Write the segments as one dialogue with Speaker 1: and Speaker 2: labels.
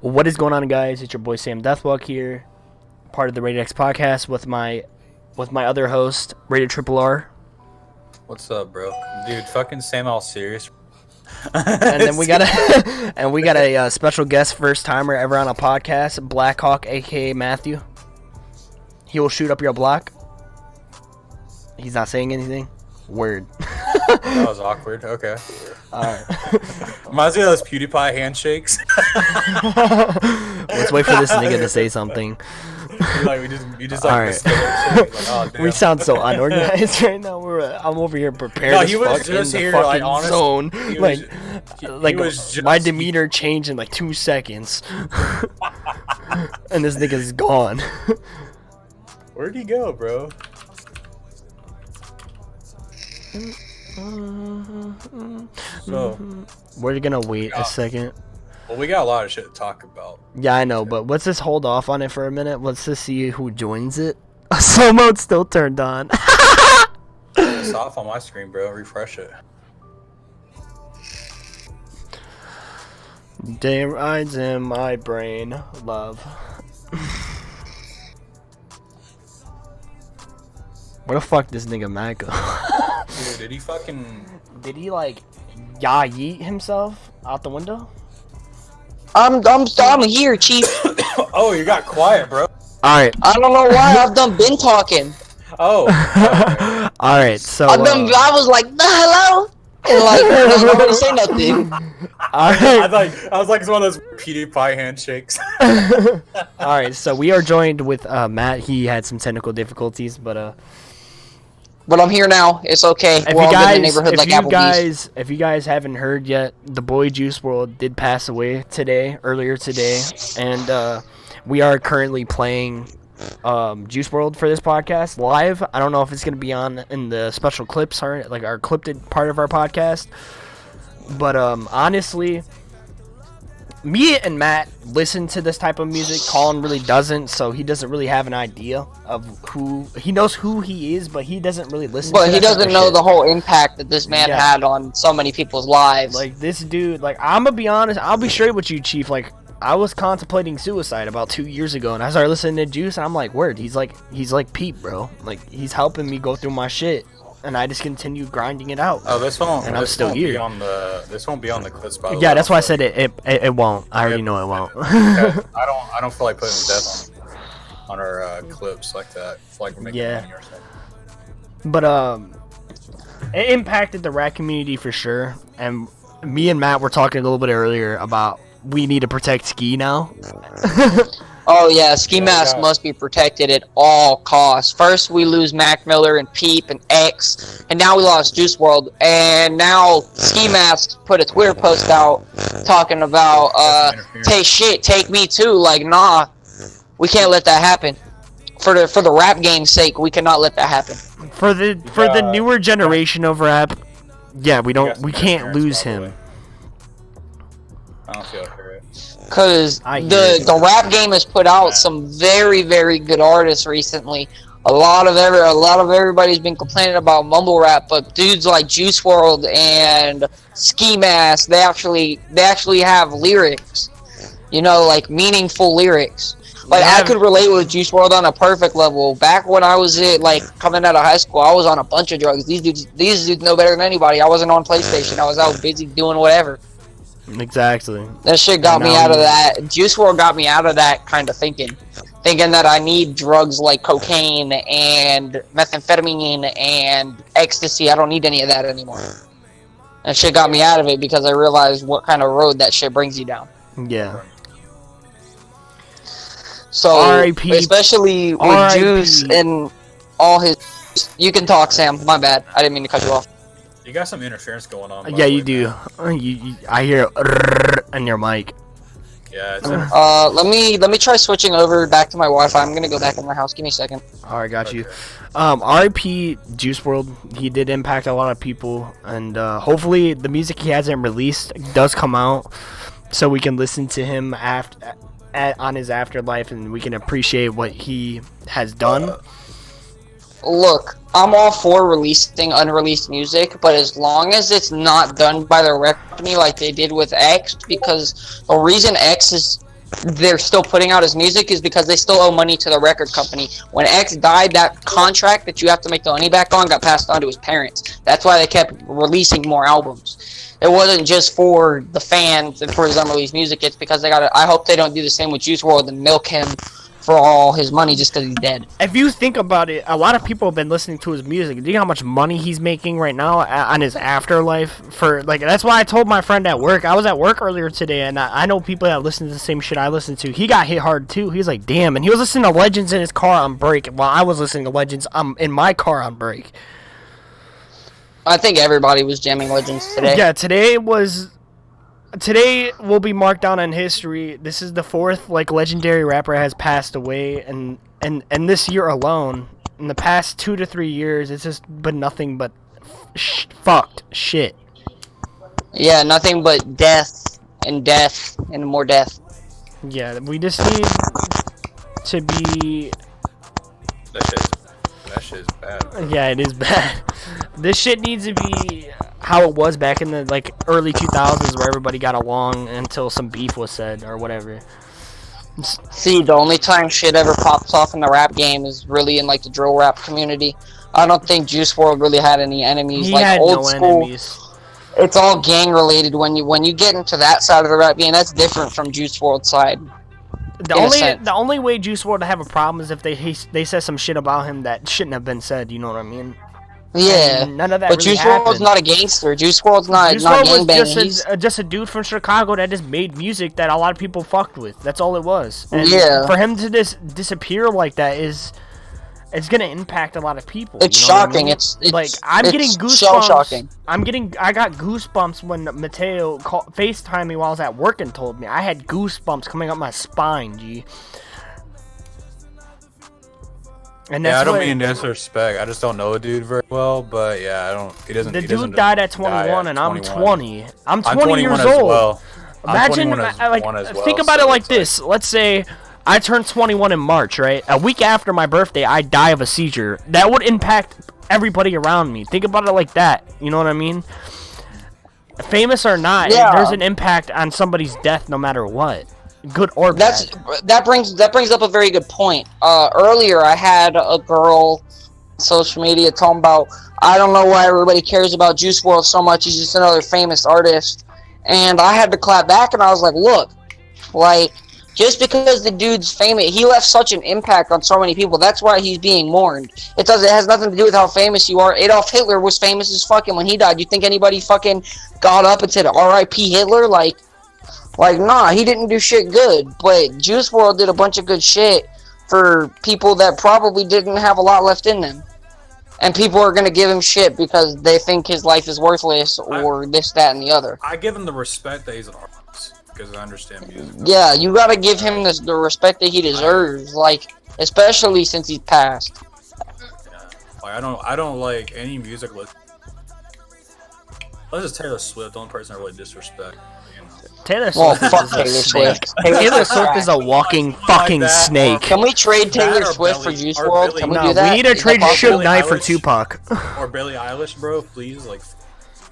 Speaker 1: What is going on, guys? It's your boy Sam DeathWalk here, part of the Rated X podcast with my other host, Rated Triple R.
Speaker 2: What's up, bro? Dude, fucking Sam all serious.
Speaker 1: And then we got a special guest, first timer ever on a podcast, Blackhawk, aka Matthew. He will shoot up your block. He's not saying anything. Word.
Speaker 2: That was awkward. Okay.
Speaker 1: Alright.
Speaker 2: Reminds me of those PewDiePie handshakes.
Speaker 1: Let's wait for this nigga to say something.
Speaker 2: We just like,
Speaker 1: All right.
Speaker 2: like, oh, damn.
Speaker 1: We sound so unorganized right now. I'm over here prepared
Speaker 2: No,
Speaker 1: as
Speaker 2: he was
Speaker 1: fuck
Speaker 2: just
Speaker 1: in the
Speaker 2: here,
Speaker 1: fucking
Speaker 2: like, honest-
Speaker 1: zone.
Speaker 2: he
Speaker 1: Like
Speaker 2: was just-
Speaker 1: my demeanor changed in like 2 seconds, and this nigga's gone.
Speaker 2: Where'd he go, bro? So,
Speaker 1: We're gonna wait a second.
Speaker 2: well, we got a lot of shit to talk about.
Speaker 1: Yeah, I know, but let's just hold off on it for a minute. Let's just see who joins it. Slow mode's still turned on.
Speaker 2: It's off on my screen, bro. Refresh it.
Speaker 1: Day rides in my brain, love. Where the fuck this nigga Matt go?
Speaker 2: Dude, did he fucking...
Speaker 1: Did he like yeet himself out the window?
Speaker 3: I'm here, Chief.
Speaker 2: Oh, you got quiet, bro.
Speaker 1: Alright.
Speaker 3: I don't know why I've been talking.
Speaker 2: Oh.
Speaker 1: Alright, so
Speaker 3: I was like, hello, and like nobody say nothing.
Speaker 1: Alright.
Speaker 2: I was like it's one of those PewDiePie handshakes.
Speaker 1: Alright, so we are joined with Matt. He had some technical difficulties, but
Speaker 3: I'm here now. It's okay. We're all good in the neighborhood like Applebee's.
Speaker 1: if you guys haven't heard yet, the boy Juice World did pass away earlier today, and we are currently playing Juice World for this podcast live. I don't know if it's gonna be on in the special clips or like our clipped part of our podcast, but honestly, me and Matt listen to this type of music. Colin really doesn't, so he doesn't really have an idea of who he knows who he is, but he doesn't really listen.
Speaker 3: But
Speaker 1: to
Speaker 3: he
Speaker 1: that type
Speaker 3: doesn't
Speaker 1: of
Speaker 3: know
Speaker 1: shit.
Speaker 3: the whole impact that this man had on so many people's lives.
Speaker 1: Like this dude, like I'm gonna be honest, I'll be straight with you, Chief. Like I was contemplating suicide about 2 years ago, and I started listening to Juice, and I'm like, word, he's like Pete, bro. Like he's helping me go through my shit, and I just continue grinding it out.
Speaker 2: Oh, this won't.
Speaker 1: And I'm
Speaker 2: this
Speaker 1: still
Speaker 2: won't
Speaker 1: here.
Speaker 2: Be on this won't be on the clips, by the way.
Speaker 1: Yeah, that's why I said it won't. I already know it won't.
Speaker 2: I don't feel like putting death on our clips like that. It's like we're making money or something.
Speaker 1: But it impacted the rap community for sure. And me and Matt were talking a little bit earlier about we need to protect Ski now.
Speaker 3: Oh yeah, Ski Mask must be protected at all costs. First we lose Mac Miller and Peep and X, and now we lost Juice World, and now Ski Mask put a Twitter post out talking about take me too. Like nah, we can't let that happen. For the rap game's sake, we cannot let that happen.
Speaker 1: For the newer generation of rap, yeah, we can't lose him.
Speaker 2: I don't feel like it.
Speaker 3: Cause the rap game has put out some very, very good artists recently. A lot of everybody's been complaining about mumble rap, but dudes like Juice World and Ski Mask, they actually have lyrics. You know, like meaningful lyrics. Like I could relate with Juice World on a perfect level. Back when I was coming out of high school, I was on a bunch of drugs. These dudes know better than anybody. I wasn't on PlayStation. I was out busy doing whatever.
Speaker 1: Exactly.
Speaker 3: That shit got me out of that. Juice WRLD got me out of that kind of thinking that I need drugs like cocaine and methamphetamine and ecstasy. I don't need any of that anymore. That shit got me out of it because I realized what kind of road that shit brings you down.
Speaker 1: Yeah.
Speaker 3: So,
Speaker 1: R.I.P.
Speaker 3: especially with
Speaker 1: R.I.P.
Speaker 3: Juice and all his... You can talk, Sam. My bad. I didn't mean to cut you off.
Speaker 2: You got some interference going on.
Speaker 1: Yeah, you do. I hear in your mic.
Speaker 2: Yeah. It's
Speaker 3: let me try switching over back to my Wi-Fi. I'm gonna go back in my house. Give me a second.
Speaker 1: All right, got you. R.I.P. Juice WRLD. He did impact a lot of people, and hopefully the music he hasn't released does come out, so we can listen to him on his afterlife, and we can appreciate what he has done.
Speaker 3: Look, I'm all for releasing unreleased music, but as long as it's not done by the record company like they did with X, because the reason they're still putting out his music is because they still owe money to the record company. When X died, that contract that you have to make the money back on got passed on to his parents. That's why they kept releasing more albums. It wasn't just for the fans and for his unreleased music. It's because they got. I hope they don't do the same with Juice WRLD and milk him for all his money just because he's dead.
Speaker 1: If you think about it, a lot of people have been listening to his music. Do you know how much money he's making right now on his afterlife? That's why I told my friend at work. I was at work earlier today, and I know people that listen to the same shit I listen to. He got hit hard too. He was like, "Damn!" And he was listening to Legends in his car on break, while I was listening to Legends in my car on break.
Speaker 3: I think everybody was jamming Legends today.
Speaker 1: Yeah, today will be marked down in history. This is the fourth legendary rapper has passed away, and this year alone, in the past 2 to 3 years, it's just been nothing but fucked shit.
Speaker 3: Yeah, nothing but death and more death.
Speaker 1: Yeah, we just need to be.
Speaker 2: That shit is bad.
Speaker 1: Yeah, it is bad. This shit needs to be how it was back in the early 2000s, where everybody got along until some beef was said or whatever.
Speaker 3: See, the only time shit ever pops off in the rap game is really in the drill rap community. I don't think Juice WRLD really had any enemies.
Speaker 1: He had
Speaker 3: old
Speaker 1: no
Speaker 3: school,
Speaker 1: enemies.
Speaker 3: It's all gang related. When you get into that side of the rap game, that's different from Juice WRLD's side.
Speaker 1: The only way Juice WRLD to have a problem is if they said some shit about him that shouldn't have been said. You know what I mean?
Speaker 3: Yeah,
Speaker 1: and none of that.
Speaker 3: But
Speaker 1: really
Speaker 3: Juice
Speaker 1: happened.
Speaker 3: WRLD's not a gangster. Juice WRLD's not gangbanging.
Speaker 1: Was just a dude from Chicago that just made music that a lot of people fucked with. That's all it was. And for him to disappear like that it's gonna impact a lot of people.
Speaker 3: It's shocking. I mean?
Speaker 1: I'm getting goosebumps. Shocking. I got goosebumps when Mateo FaceTimed me while I was at work and told me. I had goosebumps coming up my spine, G. And that's
Speaker 2: I don't mean disrespect. I just don't know a dude very well, but yeah, I don't. He doesn't.
Speaker 1: The dude died at 21, and I'm 20. I'm 20
Speaker 2: 21
Speaker 1: years
Speaker 2: as
Speaker 1: old.
Speaker 2: Well.
Speaker 1: Imagine, think about it like this. Let's say I turned 21 in March, right? A week after my birthday, I die of a seizure. That would impact everybody around me. Think about it like that. You know what I mean? Famous or not, there's an impact on somebody's death no matter what. Good or bad.
Speaker 3: That brings up a very good point. Earlier, I had a girl on social media talking about, I don't know why everybody cares about Juice WRLD so much. He's just another famous artist. And I had to clap back, and I was like, look, just because the dude's famous, he left such an impact on so many people. That's why he's being mourned. It has nothing to do with how famous you are. Adolf Hitler was famous as fucking when he died. You think anybody fucking got up and said R.I.P. Hitler? Nah, he didn't do shit good. But Juice WRLD did a bunch of good shit for people that probably didn't have a lot left in them. And people are going to give him shit because they think his life is worthless or this, that, and the other.
Speaker 2: I give him the respect that he's an artist because I understand music.
Speaker 3: Yeah, you got to give him the respect that he deserves, especially since he's passed.
Speaker 2: Yeah. I don't like any music. Let's just Taylor Swift, the only person I really disrespect.
Speaker 1: Taylor Swift Taylor Swift is a walking fucking snake.
Speaker 3: Can we trade Taylor Swift for Juice WRLD? Can we do that?
Speaker 1: We need to trade Suge Knight for Tupac.
Speaker 2: Or Billie Eilish, bro, please.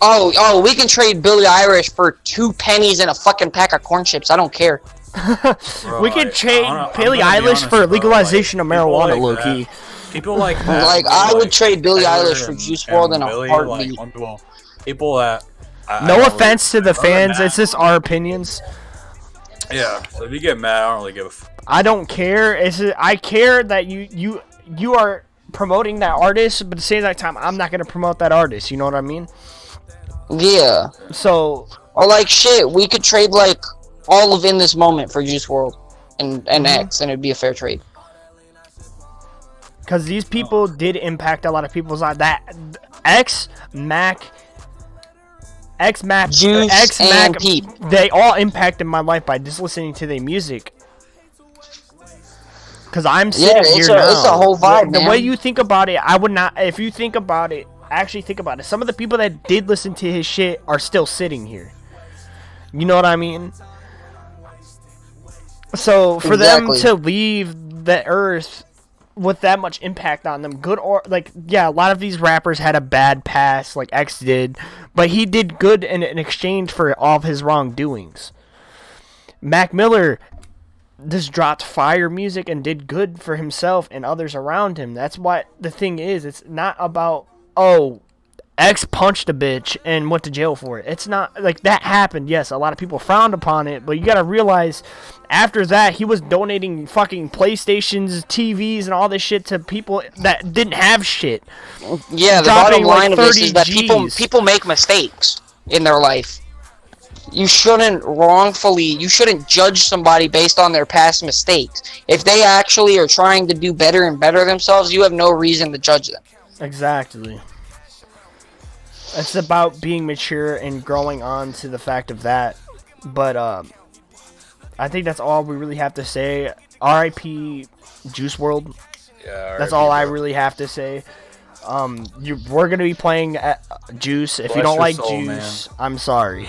Speaker 3: Oh, we can trade Billie Eilish for 2 pennies and a fucking pack of corn chips. I don't care.
Speaker 1: Bro, we can trade Billie Eilish for legalization of marijuana, low-key.
Speaker 2: People like that.
Speaker 3: I would trade Billie Eilish for Juice WRLD in a heartbeat.
Speaker 2: People that...
Speaker 1: No offense to the fans, it's just our opinions.
Speaker 2: Yeah, so if you get mad, I don't really give a fuck.
Speaker 1: I don't care. I care that you are promoting that artist, but at the same time, I'm not gonna promote that artist. You know what I mean?
Speaker 3: Yeah.
Speaker 1: So.
Speaker 3: Or shit, we could trade all of In This Moment for Juice WRLD and X, and it'd be a fair trade.
Speaker 1: Because these people did impact a lot of people's lives. That X, Mac.
Speaker 3: Juice, and Pete.
Speaker 1: They all impacted my life by just listening to their music. Because I'm sitting here now.
Speaker 3: It's a whole vibe, man.
Speaker 1: The way you think about it, I would not... If you think about it, actually think about it. Some of the people that did listen to his shit are still sitting here. You know what I mean? So, for them to leave the earth with that much impact on them. Good or like, yeah, a lot of these rappers had a bad past, like X did, but he did good in exchange for all of his wrongdoings. Mac Miller just dropped fire music and did good for himself and others around him. That's why the thing is, it's not about, oh, X punched a bitch and went to jail for it. It's not like that happened. Yes, a lot of people frowned upon it, but you gotta realize after that he was donating fucking PlayStations, TVs, and all this shit to people that didn't have shit.
Speaker 3: Yeah, the bottom line of this is that people make mistakes in their life. You shouldn't judge somebody based on their past mistakes. If they actually are trying to do better and better themselves, you have no reason to judge them.
Speaker 1: Exactly. It's about being mature and growing on to the fact of that. But I think that's all we really have to say. R.I.P. Juice WRLD.
Speaker 2: Yeah,
Speaker 1: that's all I really have to say. We're gonna be playing Juice. If you don't like Juice, man. I'm sorry.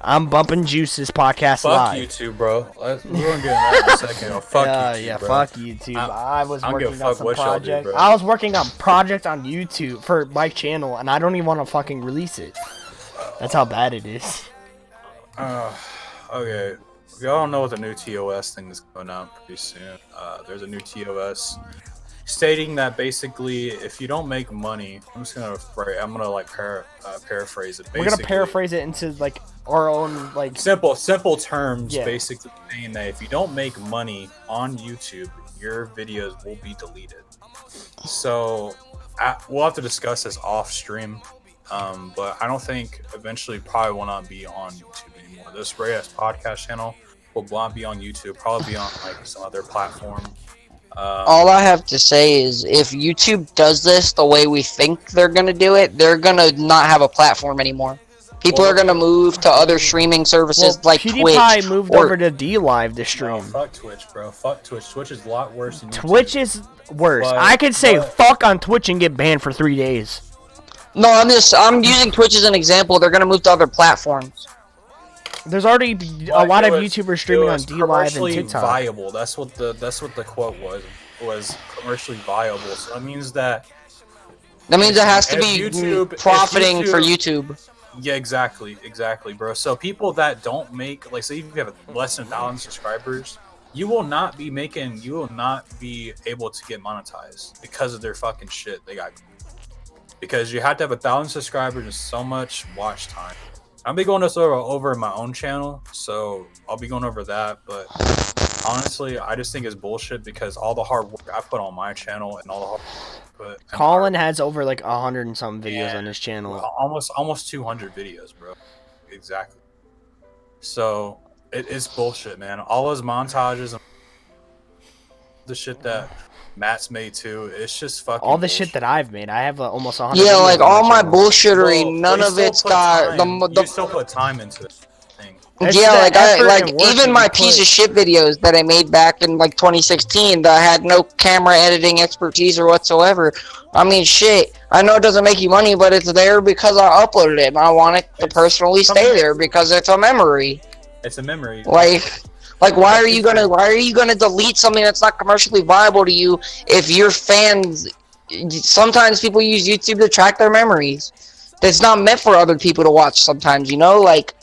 Speaker 1: I'm bumping Juice's podcast live.
Speaker 2: Fuck YouTube, bro. We're gonna get that in a second. Fuck YouTube,
Speaker 1: yeah,
Speaker 2: bro.
Speaker 1: fuck YouTube. I was working on some project.
Speaker 2: Do,
Speaker 1: I was working on project on YouTube for my channel, and I don't even want to fucking release it. That's how bad it is.
Speaker 2: Okay. We all know what the new TOS thing is going out pretty soon. There's a new TOS stating that basically, if you don't make money, I'm gonna like paraphrase it. Basically,
Speaker 1: we're gonna paraphrase it into like our own like
Speaker 2: simple terms. Yeah. Basically, saying that if you don't make money on YouTube, your videos will be deleted. So we'll have to discuss this off stream. But I don't think eventually probably will not be on YouTube anymore. This Reyes podcast channel will not be on YouTube. Probably be on like some other platform.
Speaker 3: All I have to say is, if YouTube does this the way we think they're gonna do it, they're gonna not have a platform anymore. People are gonna move to other streaming services like
Speaker 1: PewDiePie
Speaker 3: Twitch.
Speaker 1: Moved over to DLive to stream.
Speaker 2: No, fuck Twitch, bro. Fuck Twitch. Twitch is a lot worse than YouTube.
Speaker 1: Twitch is worse. I could say fuck on Twitch and get banned for 3 days.
Speaker 3: No, I'm using Twitch as an example. They're gonna move to other platforms.
Speaker 1: There's already a lot of YouTubers streaming on DLive and TikTok.
Speaker 2: Viable. That's what the quote was commercially viable. So that means it
Speaker 3: has to be YouTube, profiting for YouTube.
Speaker 2: Yeah, exactly, bro. So people that don't make, like, say if you have less than 1,000 subscribers, you will not be able to get monetized because of their fucking shit they got. Because you have to have 1,000 subscribers and so much watch time. I'll be going this over my own channel, so I'll be going over that. But honestly, I just think it's bullshit because all the hard work I put on my channel and all the hard work I put.
Speaker 1: Colin has over like 100 and some videos on his channel.
Speaker 2: Almost 200 videos, bro. Exactly. So it's bullshit, man. All those montages and the shit that Matt's made too. It's just fucking
Speaker 1: all the
Speaker 2: bullshit.
Speaker 1: shit that I've made. I have almost 100.
Speaker 3: Yeah, like all my bullshittery. None of it's got
Speaker 2: you still put time into it.
Speaker 3: Yeah, like even my piece of shit videos that I made back in like 2016 that I had no camera editing expertise or whatsoever. I mean, shit. I know it doesn't make you money, but it's there because I uploaded it, and I want it to personally stay there because it's a memory.
Speaker 2: It's a memory.
Speaker 3: Like, why are you gonna delete something that's not commercially viable to you if your fans? Sometimes people use YouTube to track their memories. It's not meant for other people to watch. Sometimes, you know, like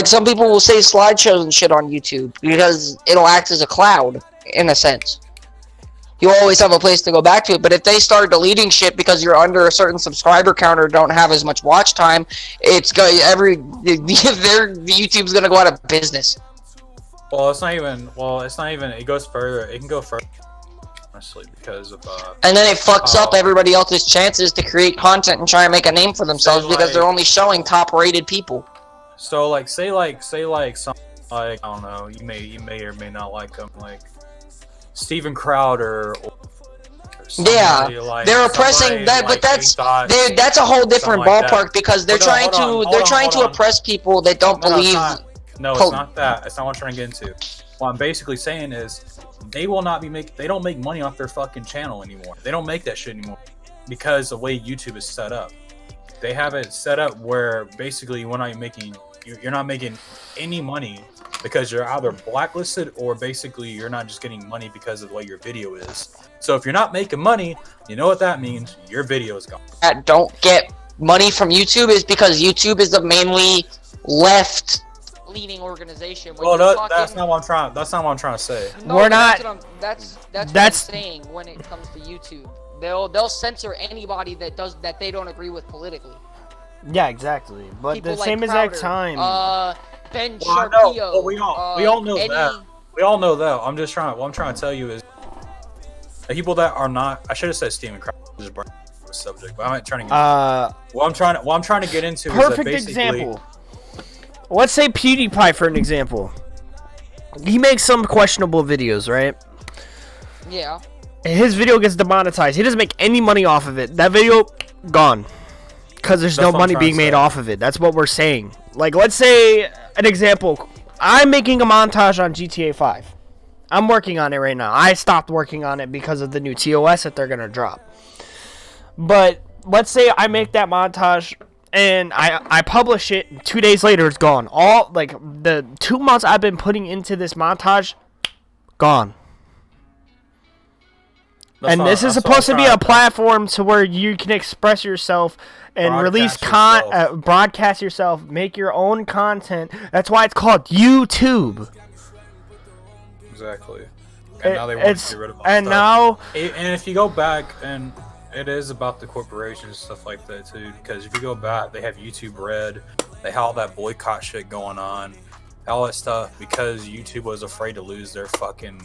Speaker 3: some people will save slideshows and shit on YouTube because it'll act as a cloud in a sense. You always have a place to go back to it. But if they start deleting shit because you're under a certain subscriber count or don't have as much watch time, YouTube's gonna go out of business.
Speaker 2: Well, it's not even. It goes further. It can go further, honestly, because of.
Speaker 3: And then it fucks up everybody else's chances to create content and try and make a name for themselves because they're only showing top-rated people.
Speaker 2: So, say some, I don't know. You may or may not like them, like Steven Crowder.
Speaker 3: They're oppressing that, but that's a whole different ballpark because they're trying to oppress people that don't believe.
Speaker 2: No, it's not that. It's not what I'm trying to get into. What I'm basically saying is they don't make money off their fucking channel anymore. They don't make that shit anymore because the way YouTube is set up. They have it set up where basically you're not making you're not making any money because you're either blacklisted or basically you're not just getting money because of the way your video is. So if you're not making money, you know what that means? Your video is gone.
Speaker 3: That don't get money from YouTube is because YouTube is the mainly left-leaning organization.
Speaker 2: Well, that's not what I'm trying. That's not what I'm trying to say.
Speaker 3: No,
Speaker 1: We're not.
Speaker 3: That's what I'm saying. When it comes to YouTube, they'll censor anybody that they don't agree with politically.
Speaker 1: Yeah, exactly. But
Speaker 3: People
Speaker 1: the
Speaker 3: like
Speaker 1: same
Speaker 3: Crowder,
Speaker 1: exact time.
Speaker 3: Ben
Speaker 2: Well,
Speaker 3: Sharpio.
Speaker 2: we all know that. We all know that. I'm just trying. What I'm trying to tell you is, the people that are not. I should have said Steven Crowder. Just brought the subject, but I'm not trying to. What I'm trying to get into.
Speaker 1: Perfect
Speaker 2: is that
Speaker 1: example. Let's say PewDiePie for an example. He makes some questionable videos, right?
Speaker 3: Yeah.
Speaker 1: His video gets demonetized. He doesn't make any money off of it. That video, gone. Because there's no money being made off of it. That's what we're saying. Like, let's say, an example. I'm making a montage on GTA 5. I'm working on it right now. I stopped working on it because of the new TOS that they're going to drop. But, let's say I make that montage, and I publish it, and 2 days later it's gone. All, like, the 2 months I've been putting into this montage, gone. And this is supposed to be a platform to where you can express yourself and release broadcast yourself, make your own content. That's why it's called YouTube.
Speaker 2: Exactly. And now they want to get rid of all
Speaker 1: and
Speaker 2: stuff. And if you go back, and it is about the corporations and stuff like that too, because if you go back, they have YouTube Red, they have all that boycott shit going on, all that stuff, because YouTube was afraid to lose their fucking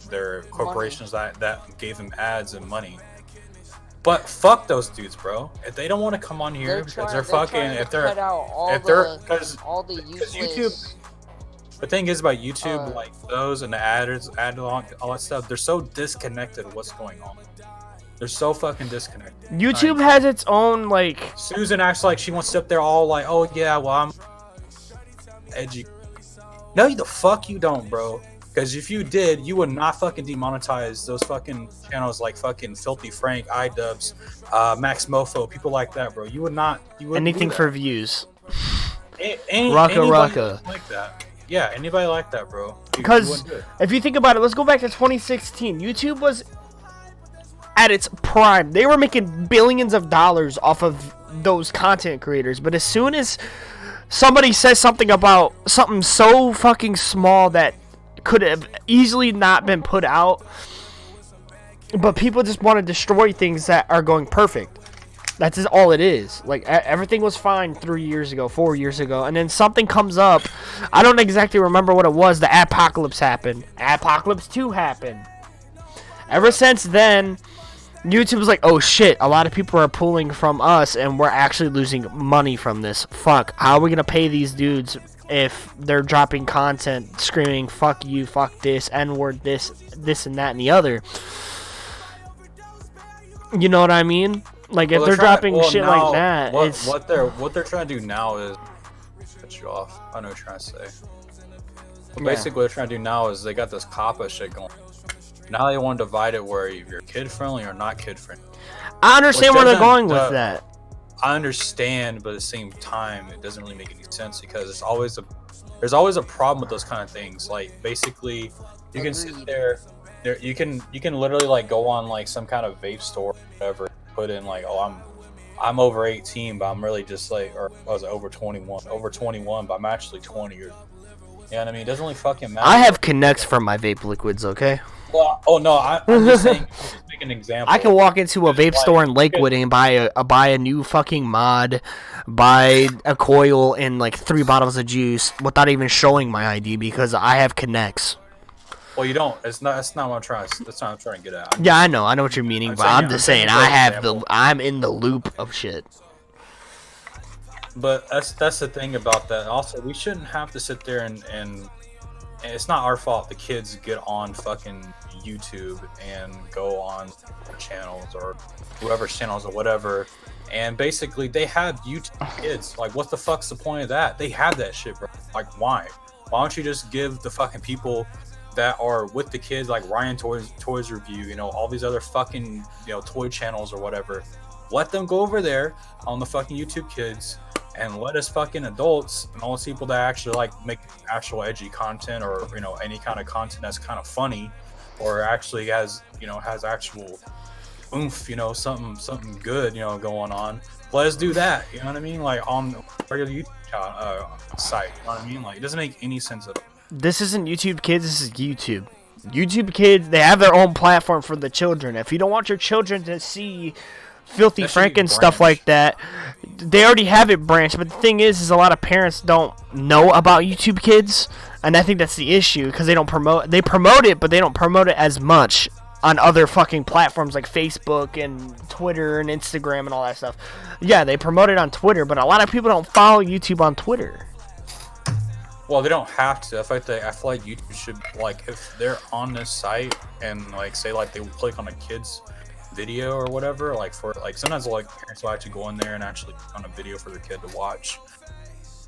Speaker 2: their corporations that gave them ads and money. But fuck those dudes, bro. If they don't want to come on here because they're fucking, because YouTube. The thing is about YouTube, like those and the ads, all that stuff, they're so disconnected of what's going on. They're so fucking disconnected.
Speaker 1: YouTube has its own, like...
Speaker 2: Susan acts like she wants to sit there all like, oh yeah, well I'm edgy. No, the fuck you don't, bro. Because if you did, you would not fucking demonetize those fucking channels like fucking Filthy Frank, iDubbbz, Max Mofo, people like that, bro. You would not. You wouldn't
Speaker 1: anything
Speaker 2: do
Speaker 1: for views.
Speaker 2: Raka. Like that. Yeah, anybody like that, bro.
Speaker 1: Because if you think about it, let's go back to 2016. YouTube was at its prime. They were making billions of dollars off of those content creators. But as soon as somebody says something about something so fucking small that could have easily not been put out, but people just want to destroy things that are going perfect. That's just all it is. Like, everything was fine 3 years ago, 4 years ago, and then something comes up. I don't exactly remember what it was. The apocalypse happened. Apocalypse 2 happened. Ever since then, YouTube was like, oh shit, a lot of people are pulling from us, and we're actually losing money from this. Fuck, how are we gonna pay these dudes if they're dropping content screaming fuck you, fuck this, n-word, this and that and the other? You know what I mean? Like, if they're dropping shit like that,
Speaker 2: what they're trying to do now is cut you off. I know what you're trying to say. But basically what they're trying to do now is they got this COPPA shit going. Now they want to divide it where you're kid friendly or not kid friendly.
Speaker 1: I understand where they're going with that.
Speaker 2: I understand, but at the same time, it doesn't really make any sense because there's always a problem with those kind of things. Like, basically, you can sit there, you can literally like go on like some kind of vape store, or whatever, put in like, oh, I'm over 18, but I'm really just like, or I was over 21, but I'm actually 20. Or, you know what I mean? It doesn't really fucking matter.
Speaker 1: I have connects for my vape liquids, okay?
Speaker 2: Well, oh no, I'm just saying. Just make an example.
Speaker 1: I can walk into a vape store in Lakewood and buy a new fucking mod, buy a coil and like 3 bottles of juice without even showing my ID because I have connects.
Speaker 2: Well, you don't. That's not what I'm trying. That's not what I'm trying to get at.
Speaker 1: Yeah, I know what you're meaning, but I'm just saying I'm in the loop of shit.
Speaker 2: But that's the thing about that. Also, we shouldn't have to sit there and it's not our fault the kids get on fucking YouTube and go on channels or whoever's channels or whatever, and basically they have YouTube kids. Like, what the fuck's the point of that? They have that shit, bro. Like, why don't you just give the fucking people that are with the kids, like Ryan Toys Review, you know, all these other fucking, you know, toy channels or whatever, let them go over there on the fucking YouTube kids and let us fucking adults and all those people that actually like make actual edgy content, or any kind of content that's kind of funny, or actually has actual oomph, something good, going on. Let us do that. You know what I mean? Like on the regular YouTube site. You know what I mean? Like it doesn't make any sense at all.
Speaker 1: This isn't YouTube Kids. This is YouTube. YouTube Kids, they have their own platform for the children. If you don't want your children to see Filthy Frank and stuff like that, they already have it branched. But the thing is a lot of parents don't know about YouTube Kids, and I think that's the issue, because they promote it, but they don't promote it as much on other fucking platforms like Facebook and Twitter and Instagram and all that stuff. Yeah, they promote it on Twitter, but a lot of people don't follow YouTube on Twitter.
Speaker 2: Well, they don't have to. I feel like YouTube should, like, if they're on this site and like say like they click on a kid's video or whatever, like for like sometimes like parents will actually go in there and actually click on a video for their kid to watch.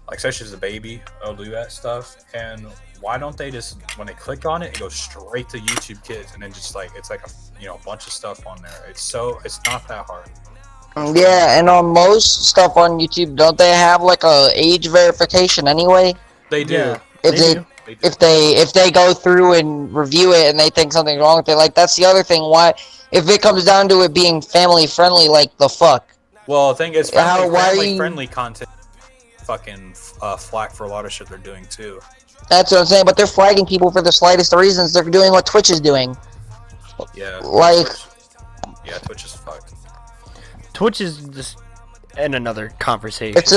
Speaker 2: Like especially as a baby, they'll do that stuff. And why don't they just, when they click on it, it goes straight to YouTube Kids, and then just like it's like a bunch of stuff on there. It's not that hard.
Speaker 3: Yeah, and on most stuff on YouTube, don't they have like a age verification anyway?
Speaker 2: They do.
Speaker 1: Yeah,
Speaker 3: If they go through and review it and they think something's wrong with it, like that's the other thing. Why, if it comes down to it being family friendly, like the fuck?
Speaker 2: Well, the thing is, family friendly content fucking flack for a lot of shit they're doing too.
Speaker 3: That's what I'm saying. But they're flagging people for the slightest reasons. They're doing what Twitch is doing.
Speaker 2: Yeah.
Speaker 3: Like.
Speaker 2: Yeah, Twitch is fucked.
Speaker 1: Twitch is just in another conversation.
Speaker 3: It's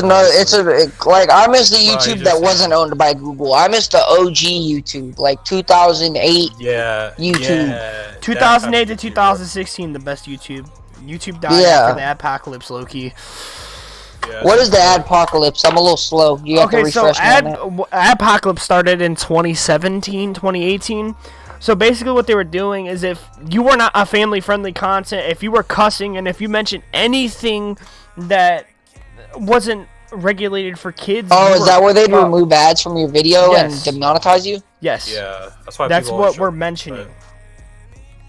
Speaker 3: like I miss the YouTube that wasn't owned by Google. I miss the OG YouTube, like 2008.
Speaker 2: Yeah.
Speaker 3: YouTube.
Speaker 2: Yeah,
Speaker 1: 2008 to 2016, the best YouTube. YouTube died after the apocalypse, low-key.
Speaker 2: Yeah,
Speaker 3: what is the adpocalypse? I'm a little slow. You have to refresh me on that.
Speaker 1: Adpocalypse started in 2017, 2018. So basically what they were doing is, if you were not a family-friendly content, if you were cussing, and if you mentioned anything that wasn't regulated for kids...
Speaker 3: Oh, is that where they'd remove ads from your video and demonetize you?
Speaker 1: Yes.
Speaker 2: Yeah,
Speaker 1: that's what we're mentioning.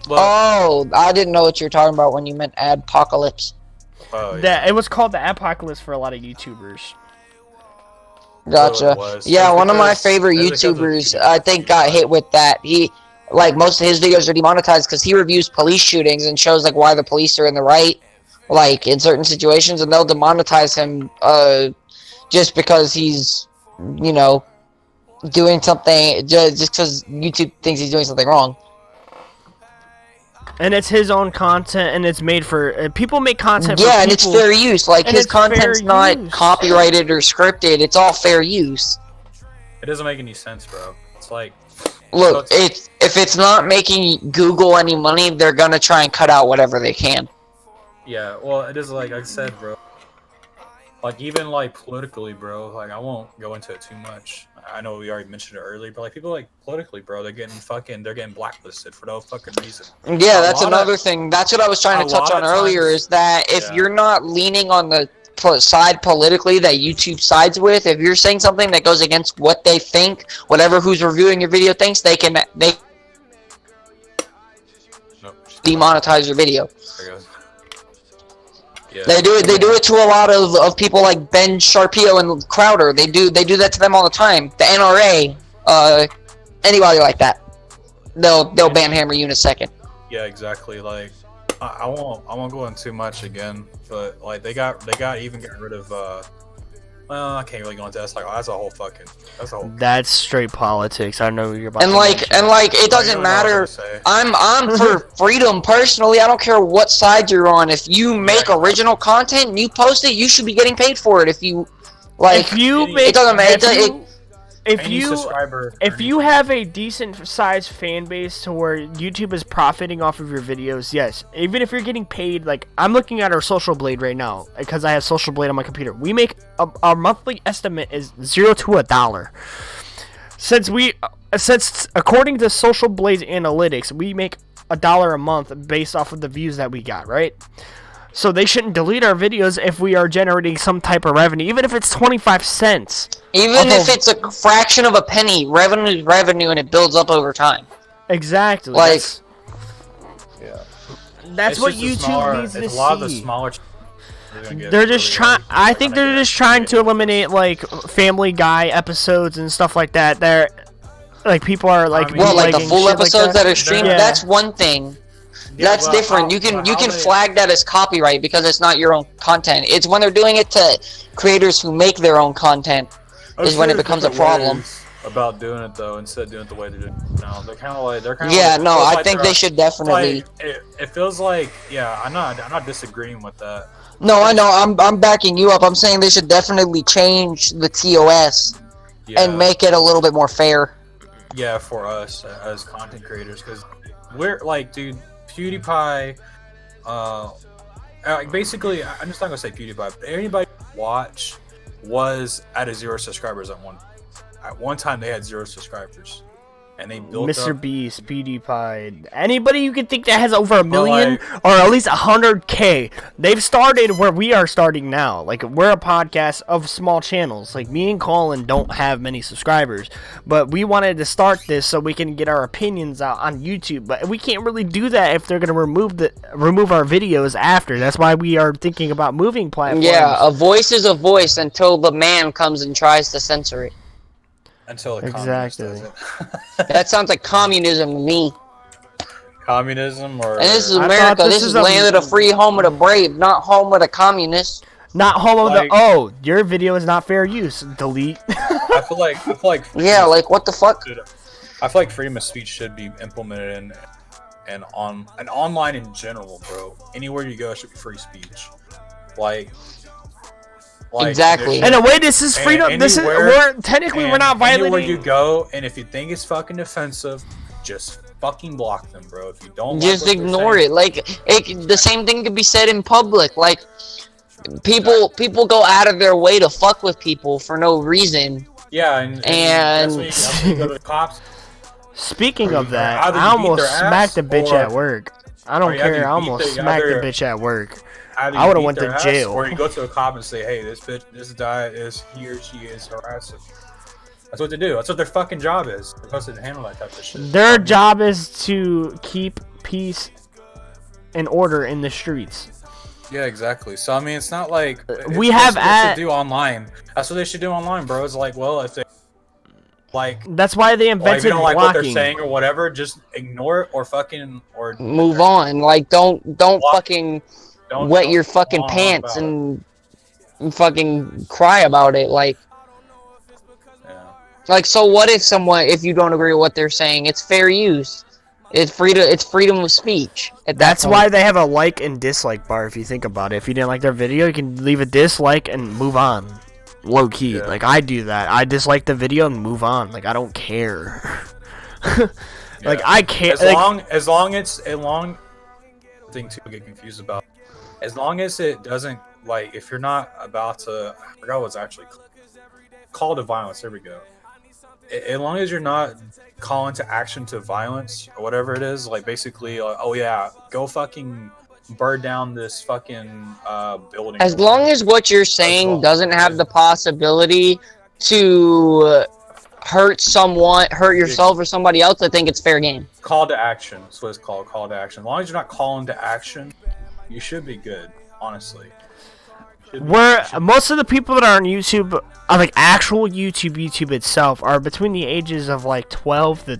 Speaker 3: Oh, I didn't know what you were talking about when you meant adpocalypse.
Speaker 2: Oh, yeah.
Speaker 1: It was called the apocalypse for a lot of YouTubers.
Speaker 3: Gotcha. Yeah, one of my favorite YouTubers, I think, got hit with that. He, like, most of his videos are demonetized because he reviews police shootings and shows, like, why the police are in the right, like, in certain situations, and they'll demonetize him, just because he's, doing something, just because YouTube thinks he's doing something wrong.
Speaker 1: And it's his own content, and it's made for... people make content for
Speaker 3: people.
Speaker 1: Yeah,
Speaker 3: and it's fair use. Like, his content's not copyrighted or scripted. It's all fair use.
Speaker 2: It doesn't make any sense, bro. It's like...
Speaker 3: Look, if it's not making Google any money, they're gonna try and cut out whatever they can.
Speaker 2: Yeah, well, it is like I said, bro. Like, even, like, politically, bro, like, I won't go into it too much. I know we already mentioned it earlier, but, like, people, like, politically, bro, they're getting blacklisted for no fucking reason.
Speaker 3: Yeah, that's another thing. That's what I was trying to touch on earlier, is that if you're not leaning on the side politically that YouTube sides with, if you're saying something that goes against what they think, whatever who's reviewing your video thinks, they demonetize your video.
Speaker 2: There goes. Yeah.
Speaker 3: They do it to a lot of people like Ben Sharpio and Crowder. They do that to them all the time. The NRA, anybody like that, they'll ban hammer you in a second.
Speaker 2: Yeah, exactly. Like, I won't go into too much again, but like they got rid of well, I can't really go into that. That's like
Speaker 1: That's straight politics. I know what you're about.
Speaker 3: And it doesn't matter. I'm for freedom personally. I don't care what side you're on. If you make original content and you post it, you should be getting paid for it. If you it doesn't matter.
Speaker 1: If you have a decent sized fan base to where YouTube is profiting off of your videos, yes. Even if you're getting paid, like I'm looking at our Social Blade right now because I have Social Blade on my computer. We make our monthly estimate is $0 to $1. Since according to Social Blade's analytics, we make $1 a month based off of the views that we got, right? So they shouldn't delete our videos if we are generating some type of revenue, even if it's 25 cents.
Speaker 3: Even if it's a fraction of a penny, revenue is revenue, and it builds up over time.
Speaker 1: Exactly.
Speaker 3: Like,
Speaker 1: that's what YouTube needs to see.
Speaker 2: A lot of the smaller
Speaker 1: They're just trying. I think they're just trying to eliminate like Family Guy episodes and stuff like that. They're like people are like
Speaker 3: like the full episodes that are streamed.
Speaker 1: Yeah.
Speaker 3: That's one thing. That's different. You can flag that as copyright because it's not your own content. It's when they're doing it to creators who make their own content is when it becomes a problem.
Speaker 2: About doing it though, instead of doing it the way they do now, they're kind of like
Speaker 3: I think they should definitely.
Speaker 2: It feels like I'm not disagreeing with that.
Speaker 3: No, I know. I'm backing you up. I'm saying they should definitely change the TOS and make it a little bit more fair.
Speaker 2: Yeah, for us as content creators, because we're like, dude, PewDiePie. Basically, I'm just not gonna say PewDiePie. But anybody watch was at 0 subscribers at one time. They had 0 subscribers, and they built
Speaker 1: Mr.
Speaker 2: up.
Speaker 1: Beast, PewDiePie, anybody you can think that has over 1 million or at least 100K. They've started where we are starting now. Like, we're a podcast of small channels. Like, me and Colin don't have many subscribers, but we wanted to start this so we can get our opinions out on YouTube. But we can't really do that if they're gonna remove our videos after. That's why we are thinking about moving platforms.
Speaker 3: Yeah, a voice is a voice until the man comes and tries to censor it.
Speaker 2: Until the
Speaker 1: exactly.
Speaker 3: That sounds like communism to me.
Speaker 2: Communism, or
Speaker 3: and this is America. This is land of the free, home of the brave, not home of the communists.
Speaker 1: Not home of the. Oh, your video is not fair use. Delete.
Speaker 2: I feel like.
Speaker 3: Yeah, like what the fuck?
Speaker 2: I feel like freedom of speech should be implemented and online in general, bro. Anywhere you go, it should be free speech. Like
Speaker 3: exactly.
Speaker 1: In a way, this is freedom. This is we're not violating.
Speaker 2: Anywhere you go, and if you think it's fucking offensive, just fucking block them, bro. If you don't,
Speaker 3: just ignore it. Like the same thing could be said in public. Like people go out of their way to fuck with people for no reason.
Speaker 2: Yeah, and that's when you go to the cops.
Speaker 1: Speaking of that, I almost smacked a bitch at work. I don't care. I almost smacked a bitch at work. I would have went to jail.
Speaker 2: Or you go to a cop and say, "Hey, this guy is he or she is harassing." That's what they do. That's what their fucking job is. They're supposed to handle that type of shit.
Speaker 1: Their job is to keep peace and order in the streets.
Speaker 2: Yeah, exactly. So I mean, it's not like
Speaker 1: we have
Speaker 2: to do online. That's what they should do online, bro. It's like, well, if they
Speaker 1: that's why they invented
Speaker 2: if you don't like
Speaker 1: blocking.
Speaker 2: what they're saying or whatever, just ignore it or fucking
Speaker 3: move on. Like don't fucking wet your fucking pants and fucking cry about it. Like so what if you don't agree with what they're saying? It's fair use. It's freedom of speech.
Speaker 1: That's why they have a like and dislike bar. If you think about it, if you didn't like their video, you can leave a dislike and move on. Low key, like I do that. I dislike the video and move on. Like I don't care. Like I can't.
Speaker 2: As long thing to get confused about. As long as it doesn't if you're not about to, I forgot what's actually call to violence. There we go. As long as you're not calling to action to violence or whatever it is, basically, oh yeah, go fucking burn down this fucking building.
Speaker 3: As long as what you're saying doesn't have the possibility to hurt yourself or somebody else, I think it's fair game.
Speaker 2: Call to action. That's what it's called. Call to action. As long as you're not calling to action, you should be good. Honestly.
Speaker 1: Most of the people that are on YouTube, actual YouTube itself, are between the ages of 12 to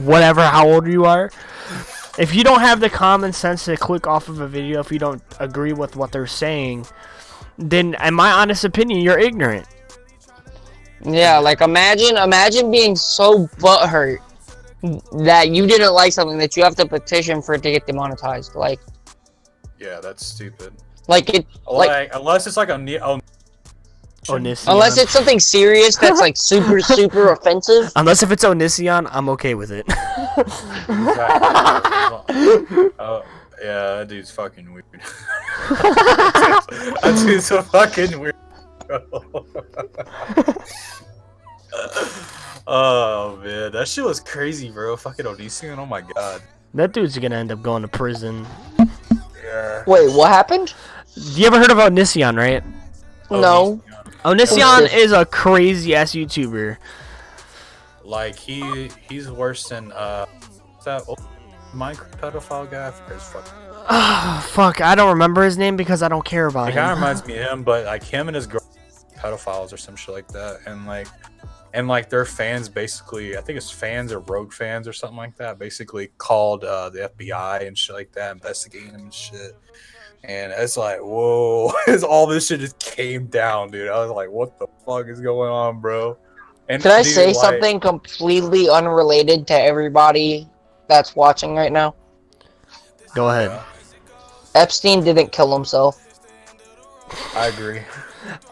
Speaker 1: whatever, how old you are. If you don't have the common sense to click off of a video, if you don't agree with what they're saying, then, in my honest opinion, you're ignorant.
Speaker 3: Yeah, imagine being so butthurt that you didn't like something that you have to petition for it to get demonetized.
Speaker 2: Yeah, that's stupid.
Speaker 3: Unless
Speaker 2: it's
Speaker 3: unless it's something serious that's super super offensive.
Speaker 1: Unless if it's Onision, I'm okay with it.
Speaker 2: Yeah, that dude's fucking weird. That dude's so fucking weird. Oh man, that shit was crazy, bro. Fucking Onision, oh my god.
Speaker 1: That dude's gonna end up going to prison.
Speaker 2: Yeah.
Speaker 3: Wait, what happened?
Speaker 1: You ever heard of Onision, right?
Speaker 3: No.
Speaker 1: Onision is a crazy ass YouTuber.
Speaker 2: He's worse than that Minecraft pedophile guy.
Speaker 1: Fuck, I don't remember his name because I don't care about
Speaker 2: It
Speaker 1: him.
Speaker 2: kind of reminds me of him, but like him and his girl, pedophiles or some shit like that, and like their fans basically, I think it's fans or rogue fans or something like that, basically called the FBI and shit like that, investigating him and shit. And it's like, whoa, all this shit just came down, dude. I was like, what the fuck is going on, bro? And
Speaker 3: Could I
Speaker 2: dude,
Speaker 3: say
Speaker 2: like,
Speaker 3: something completely unrelated to everybody that's watching right now?
Speaker 1: Go ahead.
Speaker 3: Epstein didn't kill himself.
Speaker 2: I agree.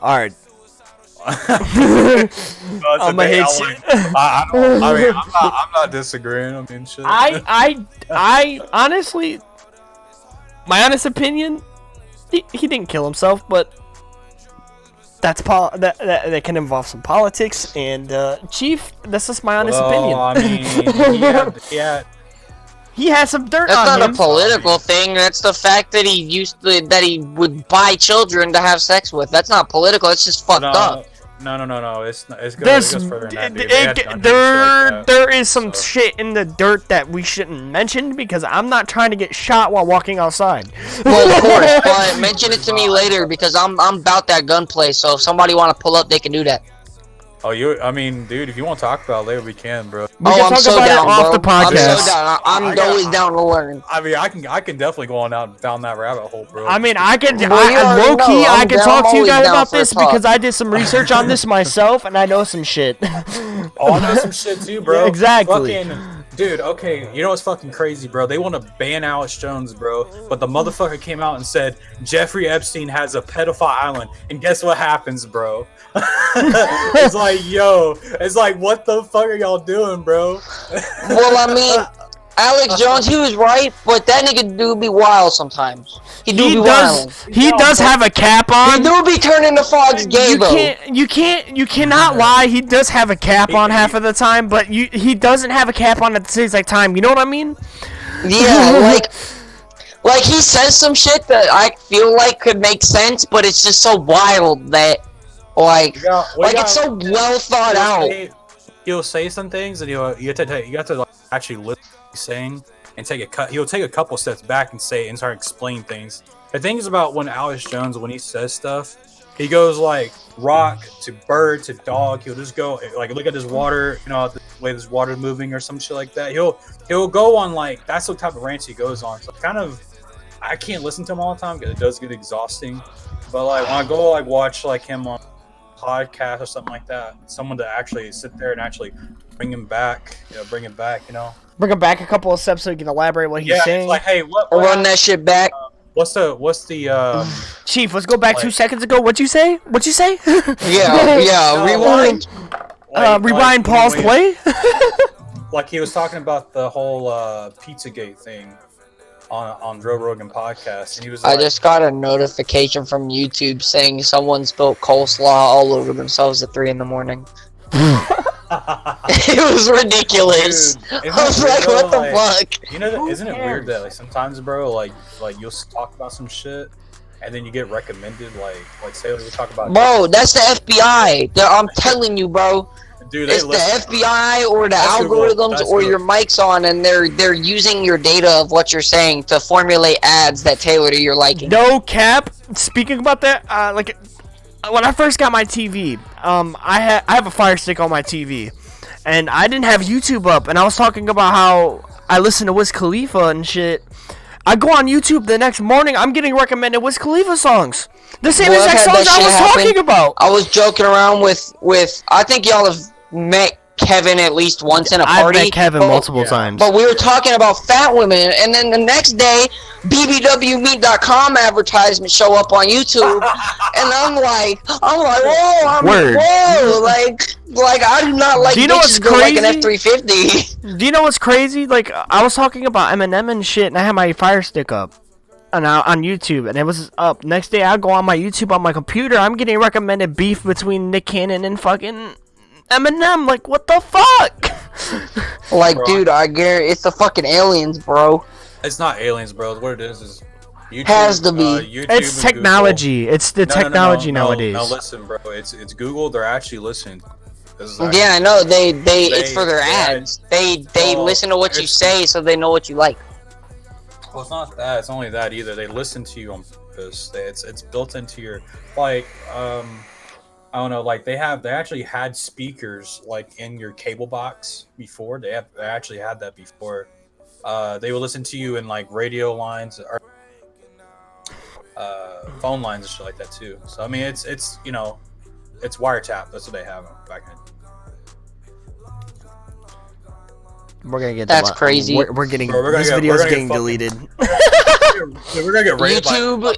Speaker 1: All right.
Speaker 2: I'm
Speaker 1: gonna hit you.
Speaker 2: I'm not disagreeing. I mean, shit.
Speaker 1: I honestly, my honest opinion, he didn't kill himself, but that can involve some politics. And Chief, that's just my honest opinion.
Speaker 2: I mean,
Speaker 1: he has some dirt
Speaker 3: That's
Speaker 1: on
Speaker 3: not
Speaker 1: him.
Speaker 3: a political thing. That's the fact that he would buy children to have sex with. That's not political. It's just fucked up.
Speaker 2: No. It's goes further than that, dude.
Speaker 1: There is some shit in the dirt that we shouldn't mention because I'm not trying to get shot while walking outside.
Speaker 3: Well, of course, but mention it to me later because I'm about that gunplay. So if somebody want to pull up, they can do that.
Speaker 2: Oh, I mean, dude, if you want to talk about it later, we can, bro.
Speaker 1: We can talk about it off the podcast.
Speaker 3: I'm so down. I'm always down to learn.
Speaker 2: I mean, I can definitely go on down that rabbit hole, bro.
Speaker 1: I mean, I can
Speaker 3: Well,
Speaker 1: low key. I can talk to you guys about
Speaker 3: for a
Speaker 1: this
Speaker 3: talk.
Speaker 1: because I did some research on this myself and I know some shit.
Speaker 2: Oh, I know some shit too, bro.
Speaker 1: Yeah, exactly.
Speaker 2: Dude, okay, you know what's fucking crazy, bro? They want to ban Alex Jones, bro, but the motherfucker came out and said Jeffrey Epstein has a pedophile island, and guess what happens, bro? It's like, yo, it's like, what the fuck are y'all doing, bro?
Speaker 3: Well, I mean, Alex Jones, he was right, but that nigga do be wild sometimes. He
Speaker 1: does have a cap on.
Speaker 3: He do be turning the Fox gay, though.
Speaker 1: You cannot lie. He does have a cap on half of the time, but he doesn't have a cap on at the same exact time. You know what I mean?
Speaker 3: Yeah, like he says some shit that I feel like could make sense, but it's just so wild that, it's so well thought out.
Speaker 2: He'll say some things, and you have to like, actually listen to what he's saying and he'll take a couple steps back and start explaining things. The thing is about when Alex Jones, when he says stuff, he goes like rock to bird to dog. He'll just go like, look at this water, the way this water's moving or some shit like that. He'll go on like, that's the type of rants he goes on. So kind of, I can't listen to him all the time because it does get exhausting. But like when I go like watch like him on podcast or something like that, someone to actually sit there and actually bring him back, bring him back
Speaker 1: a couple of steps so you can elaborate what he's saying.
Speaker 2: It's like, hey, what
Speaker 3: run that shit back.
Speaker 2: What's the
Speaker 1: Chief, let's go back 2 seconds ago. What'd you say?
Speaker 3: Yeah, rewind.
Speaker 1: Rewind, pause, play.
Speaker 2: Like he was talking about the whole Pizzagate thing on Joe Rogan podcast, and he was like,
Speaker 3: I just got a notification from YouTube saying someone spilled coleslaw all over themselves at 3 a.m. It was ridiculous.
Speaker 2: Dude,
Speaker 3: I was like, what the fuck?
Speaker 2: Isn't it weird that like sometimes, bro, like you'll talk about some shit and then you get recommended, like say we talk about,
Speaker 3: bro, that's the FBI. I'm telling you, bro.
Speaker 2: Dude,
Speaker 3: it's the FBI or the algorithms or your mic's on, and they're using your data of what you're saying to formulate ads that tailor to your liking.
Speaker 1: No cap. Speaking about that, like when I first got my TV, I have a Fire Stick on my TV, and I didn't have YouTube up, and I was talking about how I listen to Wiz Khalifa and shit. I go on YouTube the next morning, I'm getting recommended Wiz Khalifa songs. The same exact songs I was talking about.
Speaker 3: I was joking around with I think y'all have met Kevin at least once in a party.
Speaker 1: I've met Kevin multiple times.
Speaker 3: But we were talking about fat women, and then the next day, bbwmeat.com advertisement show up on YouTube, and I'm like, whoa, like I do not like.
Speaker 1: Do you know what's crazy?
Speaker 3: Like an F-350.
Speaker 1: Do you know what's crazy? Like I was talking about Eminem and shit, and I had my Fire Stick up on YouTube, and it was up. Next day, I go on my YouTube on my computer. I'm getting recommended beef between Nick Cannon and fucking Eminem. Like, what the fuck?
Speaker 3: Like, bro, dude, I guarantee it's the fucking aliens, bro.
Speaker 2: It's not aliens, bro. What it is YouTube.
Speaker 3: Has to be.
Speaker 1: It's technology. Google. It's the technology nowadays.
Speaker 2: No, listen, bro. It's Google. They're actually listening.
Speaker 3: Yeah, I know. It's for their ads. They listen to what you say, so they know what you like.
Speaker 2: Well, it's not that. It's only that either. They listen to you on purpose. It's built into your like I don't know. Like they actually had speakers like in your cable box before. They actually had that before. They would listen to you in like radio lines or phone lines and shit like that too. So I mean, it's it's wiretap. That's what they have back in.
Speaker 1: We're gonna get
Speaker 3: That's crazy.
Speaker 1: We're getting this video's getting deleted.
Speaker 2: We're gonna get raided
Speaker 3: YouTube.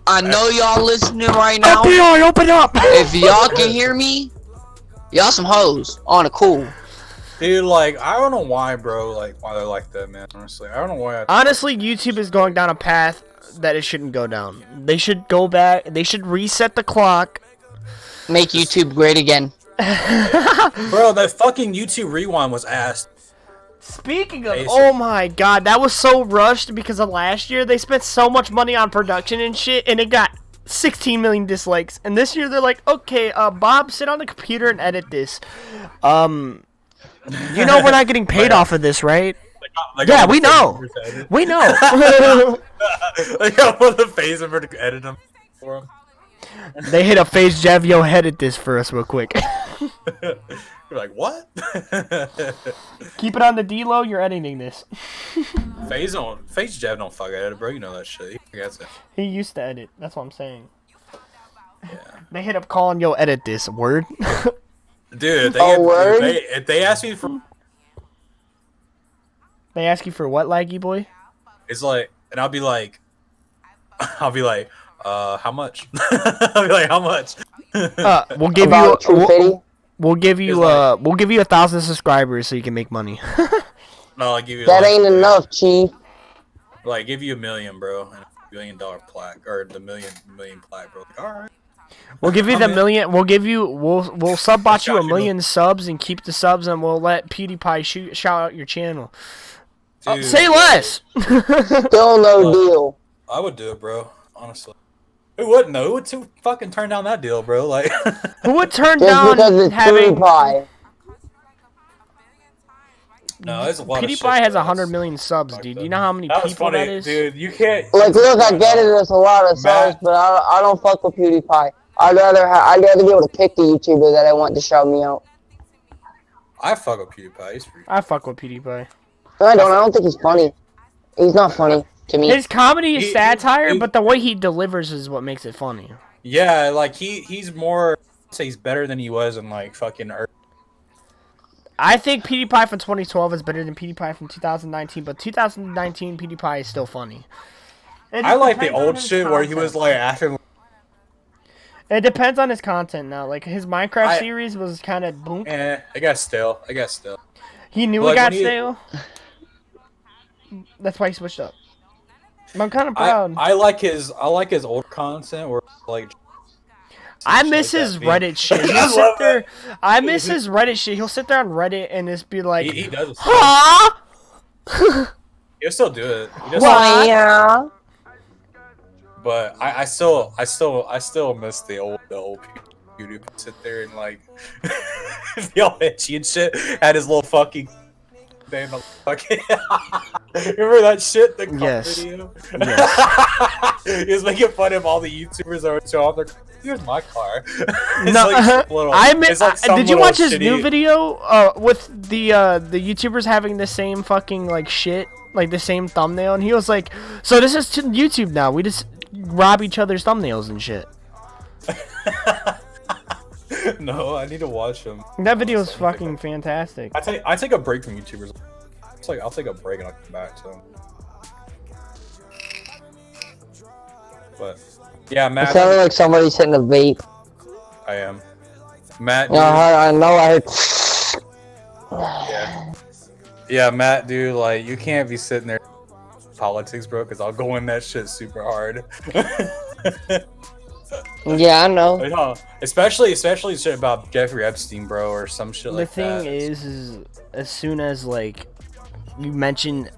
Speaker 3: I know y'all listening right now.
Speaker 1: FBI, open up!
Speaker 3: If y'all can hear me, y'all some hoes on a cool.
Speaker 2: Dude, like I don't know why, bro. Like why they're like that, man. Honestly, I don't know why.
Speaker 1: Honestly, YouTube is going down a path that it shouldn't go down. They should go back. They should reset the clock.
Speaker 3: Make YouTube great again.
Speaker 2: Bro, that fucking YouTube Rewind was ass.
Speaker 1: Speaking of, oh my god, that was so rushed because of last year. They spent so much money on production and shit, and it got 16 million dislikes. And this year they're like, okay, Bob, sit on the computer and edit this. You know we're not getting paid off of this, right? Yeah, we know. We know.
Speaker 2: Like I put the phase over to edit them for them.
Speaker 1: They hit a phase Jav, yo, edit this for us real quick.
Speaker 2: You're like, what?
Speaker 1: Keep it on the D-Low, you're editing this.
Speaker 2: Phase Jav don't fuck edit, bro. You know that shit. He forgets it.
Speaker 1: He used to edit. That's what I'm saying.
Speaker 2: Yeah.
Speaker 1: They hit up calling, yo, edit this. Word?
Speaker 2: Dude,
Speaker 3: Word?
Speaker 2: if they ask me for...
Speaker 1: They ask you for what, Laggy boy?
Speaker 2: It's like, and I'll be like, how much? I'll be like, how much?
Speaker 1: We'll give you... We'll give you 1,000 subscribers so you can make money.
Speaker 2: No, I give you.
Speaker 3: That
Speaker 2: like,
Speaker 3: ain't enough, Chief.
Speaker 2: Like, give you $1 million, bro, and $1 million plaque, or the million plaque, bro. Like, all right.
Speaker 1: We'll give you the million. We'll give you. We'll sub-bot you 1 million subs and keep the subs, and we'll let PewDiePie shout out your channel.
Speaker 2: Dude,
Speaker 1: say less.
Speaker 3: Still no deal.
Speaker 2: I would do it, bro. Honestly. Who wouldn't though? Who would fucking turn down that deal, bro? Like,
Speaker 1: who would turn
Speaker 3: just
Speaker 1: down
Speaker 3: because it's
Speaker 1: having
Speaker 3: PewDiePie?
Speaker 2: No, there's a lot of shit.
Speaker 1: PewDiePie has 100 million subs, dude. You know how many people that is?
Speaker 2: Dude, you can't.
Speaker 3: Like, look, I get it. There's a lot of subs, but I don't fuck with PewDiePie. I'd rather be able to pick the YouTuber that I want to shout me out.
Speaker 2: I fuck with PewDiePie. He's free.
Speaker 1: I fuck with PewDiePie.
Speaker 3: No, I don't think he's funny. He's not funny to me.
Speaker 1: His comedy is satire, but the way he delivers is what makes it funny.
Speaker 2: Yeah, like he's more. I'd say he's better than he was in like fucking Earth.
Speaker 1: I think PewDiePie from 2012 is better than PewDiePie from 2019, but 2019 PewDiePie is still funny.
Speaker 2: I like the old shit where he was like acting.
Speaker 1: It depends on his content now. Like his Minecraft series was kind of boom.
Speaker 2: I got stale.
Speaker 1: He knew it got stale. That's why he switched up. I'm kind of proud.
Speaker 2: I like his old content where like.
Speaker 1: I miss his Reddit shit. He'll sit there. I miss his Reddit shit. He'll sit there on Reddit and just be like,
Speaker 2: he does.
Speaker 1: Huh?
Speaker 2: He'll still do it.
Speaker 3: Well, yeah.
Speaker 2: But I still miss the old PewDiePie sit there and like yell itchy and shit. Had his little fucking thing. Fucking remember that shit? The video. Yes. He was making fun of all the YouTubers that would show off their. Here's my car.
Speaker 1: Did you watch his new video with the YouTubers having the same fucking like shit, like the same thumbnail, and he was like, "So this is to YouTube now. We just rob each other's thumbnails and shit."
Speaker 2: No, I need to watch him.
Speaker 1: That video is fucking fantastic.
Speaker 2: I take a break from YouTubers. It's like I'll take a break and I'll come back. So, but yeah, Matt.
Speaker 3: It sounded like somebody's hitting a vape.
Speaker 2: I am. Matt.
Speaker 3: No, I know. I heard.
Speaker 2: Yeah, Matt, dude. Like, you can't be sitting there politics, bro, because I'll go in that shit super hard.
Speaker 3: Yeah, I know.
Speaker 2: Especially shit about Jeffrey Epstein, bro, or some shit like that.
Speaker 1: The thing is as soon as like you mention,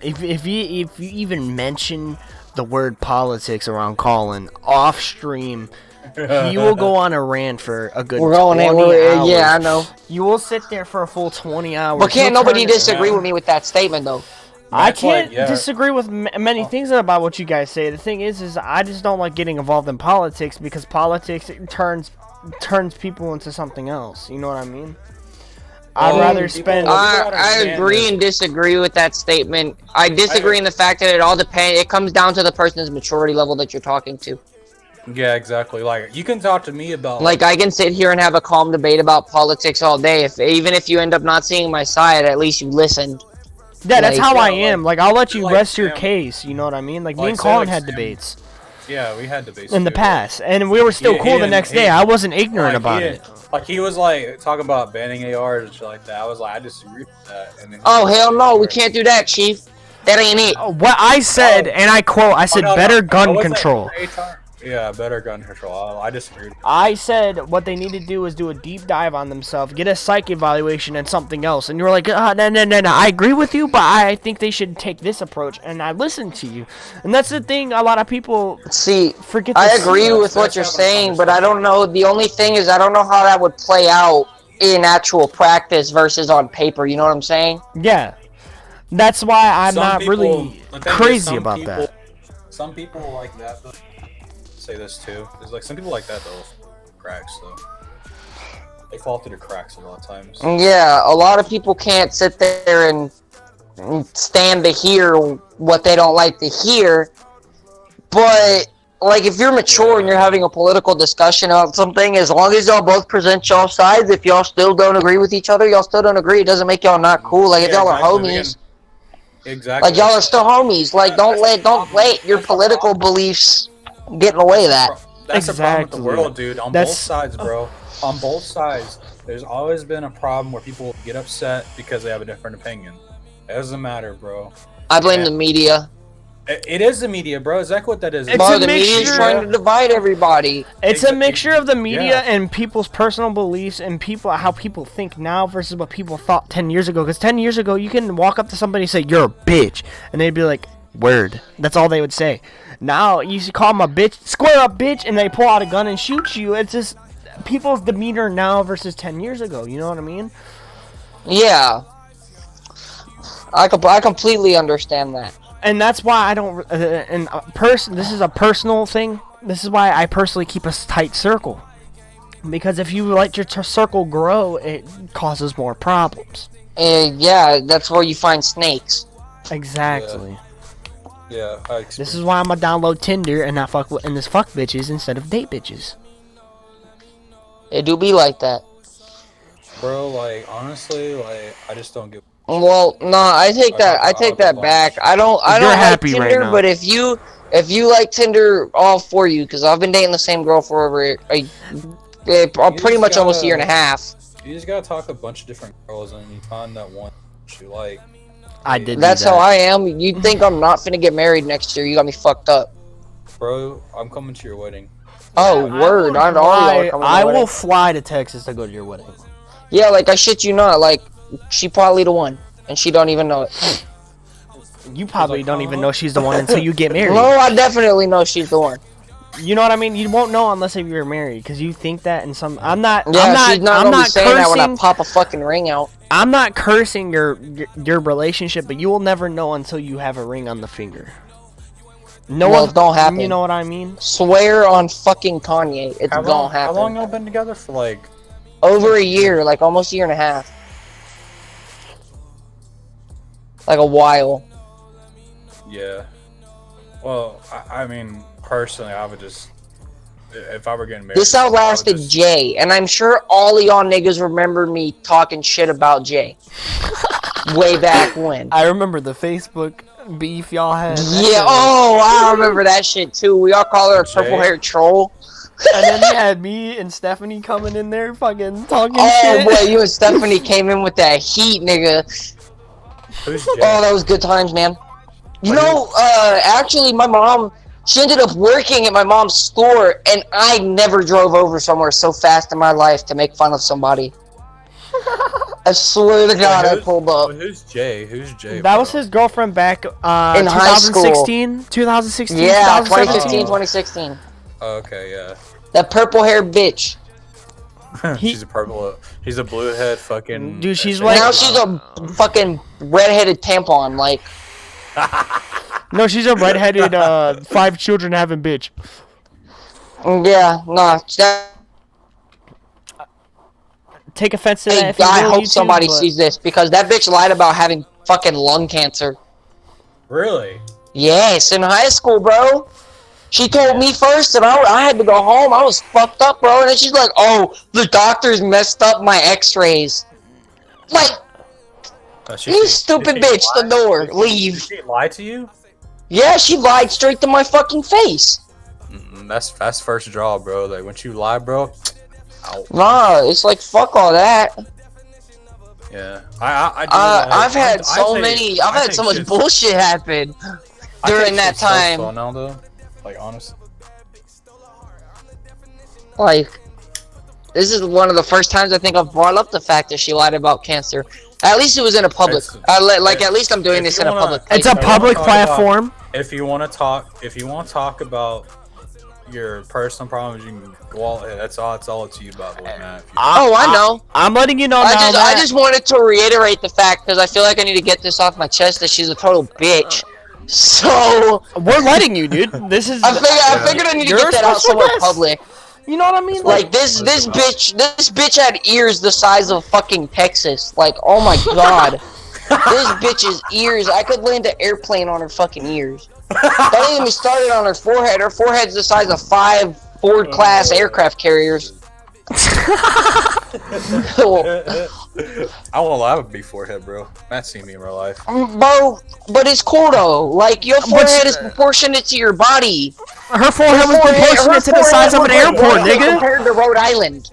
Speaker 1: if you even mention the word politics around Colin off stream, he will go on a rant for a good 20 hours.
Speaker 3: Yeah, I know.
Speaker 1: You will sit there for a full 20 hours.
Speaker 3: But can't nobody disagree with me with that statement, though.
Speaker 1: I can't disagree with many things about what you guys say. The thing is I just don't like getting involved in politics because politics turns people into something else. You know what I mean? I'd rather spend.
Speaker 3: I agree and disagree with that statement. I disagree in the fact that it all depends. It comes down to the person's maturity level that you're talking to.
Speaker 2: Yeah, exactly. Like, you can talk to me about...
Speaker 3: Like, I can sit here and have a calm debate about politics all day. Even if you end up not seeing my side, at least you listened.
Speaker 1: Yeah, that's how I am. Like, I'll let you rest your case. You know what I mean? Like, me and Colin had debates.
Speaker 2: Yeah, we had debates
Speaker 1: in the past, and we were still cool the next day. I wasn't ignorant about it.
Speaker 2: Like, he was like talking about banning ARs and shit like that. I was like, I disagree with that. And then
Speaker 3: oh hell no, we can't do that, Chief. That ain't it.
Speaker 1: What I said, and I quote, I said better gun control.
Speaker 2: Yeah, better gun control. I disagreed.
Speaker 1: I said what they need to do is do a deep dive on themselves, get a psych evaluation and something else. And you were like, no. I agree with you, but I think they should take this approach. And I listened to you. And that's the thing a lot of people forget to
Speaker 3: I agree with what you're saying, but I don't know. The only thing is I don't know how that would play out in actual practice versus on paper. You know what I'm saying?
Speaker 1: Yeah. That's why I'm not really crazy about that.
Speaker 2: Some people like that, though. Say this too. There's like some people like that though. Cracks though. They fall through the cracks a lot of times.
Speaker 3: Yeah, a lot of people can't sit there and stand to hear what they don't like to hear. But like, if you're mature and you're having a political discussion about something, as long as y'all both present y'all sides, if y'all still don't agree with each other, y'all still don't agree. It doesn't make y'all not cool. Like, if y'all are homies,
Speaker 2: exactly.
Speaker 3: Like, y'all are still homies. Like, don't let your political beliefs get in the way of that.
Speaker 2: That's the problem with the world, dude. On both sides, bro. On both sides, there's always been a problem where people get upset because they have a different opinion. It doesn't matter, bro.
Speaker 3: I blame the media.
Speaker 2: It is the media, bro. Exactly what that is.
Speaker 3: The media is trying to divide everybody.
Speaker 1: It's a mixture of the media and people's personal beliefs and how people think now versus what people thought 10 years ago. Because 10 years ago, you can walk up to somebody and say, "You're a bitch," and they'd be like, "Word." That's all they would say. Now, you should call them a bitch, square up bitch, and they pull out a gun and shoot you. It's just people's demeanor now versus 10 years ago. You know what I mean?
Speaker 3: Yeah. I completely understand that.
Speaker 1: And that's why I don't... this is a personal thing. This is why I personally keep a tight circle. Because if you let your circle grow, it causes more problems.
Speaker 3: Yeah, that's where you find snakes.
Speaker 1: Exactly.
Speaker 2: Yeah,
Speaker 1: this is why I'm gonna download Tinder and not fuck bitches instead of date bitches.
Speaker 3: It do be like that,
Speaker 2: bro. Like, honestly, like, I just don't give.
Speaker 3: Well, no, I take that back. I don't like Tinder, right, but if you like Tinder, all for you, because I've been dating the same girl for over pretty much almost a year and a half.
Speaker 2: You just gotta talk a bunch of different girls and you find that one you like.
Speaker 1: I did.
Speaker 3: That's how I am. You think I'm not finna get married next year? You got me fucked up,
Speaker 2: bro. I'm coming to your wedding.
Speaker 3: Oh, word!
Speaker 1: I will fly to Texas to go to your wedding.
Speaker 3: Yeah, like, I shit you not. Like, she probably the one, and she don't even know it.
Speaker 1: You probably don't even know she's the one until you get married.
Speaker 3: No, I definitely know she's the one.
Speaker 1: You know what I mean? You won't know unless if you're married, because you think that, and some. I'm not.
Speaker 3: Yeah, she's not gonna be saying that when I pop a fucking ring out.
Speaker 1: I'm not cursing your relationship, but you will never know until you have a ring on the finger.
Speaker 3: No, it don't happen.
Speaker 1: You know what I mean?
Speaker 3: Swear on fucking Kanye, it's gonna happen.
Speaker 2: How long y'all been together for? Like,
Speaker 3: over a year, like almost a year and a half. Like a while.
Speaker 2: Yeah. Well, I mean, personally, I would just, if I were getting married.
Speaker 3: This outlasted Jay, and I'm sure all of y'all niggas remember me talking shit about Jay. Way back when.
Speaker 1: I remember the Facebook beef y'all had.
Speaker 3: Yeah, I remember that shit too. We all call her a purple-haired troll.
Speaker 1: And then you had me and Stephanie coming in there fucking talking shit.
Speaker 3: Oh boy, you and Stephanie came in with that heat, nigga.
Speaker 2: Who's Jay?
Speaker 3: Oh, that was good times, man. You know, actually, my mom, she ended up working at my mom's store, and I never drove over somewhere so fast in my life to make fun of somebody. I swear to God, I pulled up.
Speaker 2: Who's Jay? Who's Jay?
Speaker 1: That was his girlfriend back in
Speaker 3: 2016.
Speaker 1: 2016?
Speaker 3: Yeah, 2015, 2016.
Speaker 2: Oh, okay, yeah.
Speaker 3: That purple-haired bitch.
Speaker 2: She's a purple. He's a blue head fucking.
Speaker 1: Dude, she's like.
Speaker 3: Now she's a fucking red-headed tampon. Like.
Speaker 1: No, she's a redheaded 5 children having bitch.
Speaker 3: Yeah, no.
Speaker 1: Take offense to that. If you
Speaker 3: I
Speaker 1: will,
Speaker 3: hope
Speaker 1: YouTube,
Speaker 3: somebody
Speaker 1: but...
Speaker 3: sees this because that bitch lied about having fucking lung cancer.
Speaker 2: Really?
Speaker 3: Yes, in high school, bro. She told me first, and I had to go home. I was fucked up, bro. And then she's like, "Oh, the doctors messed up my X-rays." Like, you stupid bitch. The door. Leave.
Speaker 2: Did she lie to you?
Speaker 3: Yeah, she lied straight to my fucking face.
Speaker 2: That's first draw, bro. Like once you lie, bro. Ow.
Speaker 3: Nah, it's like fuck all that.
Speaker 2: Yeah,
Speaker 3: I've had so much bullshit happen during that time.
Speaker 2: So now, though, like honestly,
Speaker 3: like this is one of the first times I think I've brought up the fact that she lied about cancer. At least it was in a public. At least I'm doing this in a public place.
Speaker 1: It's a public platform.
Speaker 2: If you want to talk about your personal problems, you can go all. That's all. It's all up to you, Bob, man.
Speaker 3: I know.
Speaker 1: I'm letting you know now.
Speaker 3: I just wanted to reiterate the fact because I feel like I need to get this off my chest that she's a total bitch. So
Speaker 1: we're letting you, dude. This is.
Speaker 3: I figured I need to get that out somewhere public.
Speaker 1: You know what I mean?
Speaker 3: Like this bitch had ears the size of fucking Texas. Like, oh my god. This bitch's ears, I could land an airplane on her fucking ears. Don't even start it on her forehead. Her forehead's the size of 5 Ford-class aircraft carriers.
Speaker 2: I won't lie, I have a big forehead, bro. Matt's seen me in real life.
Speaker 3: Bro, but it's cool though. Like, your forehead is proportionate to your body.
Speaker 1: Her forehead was proportionate to the size of an airport, nigga.
Speaker 3: Compared to Rhode Island.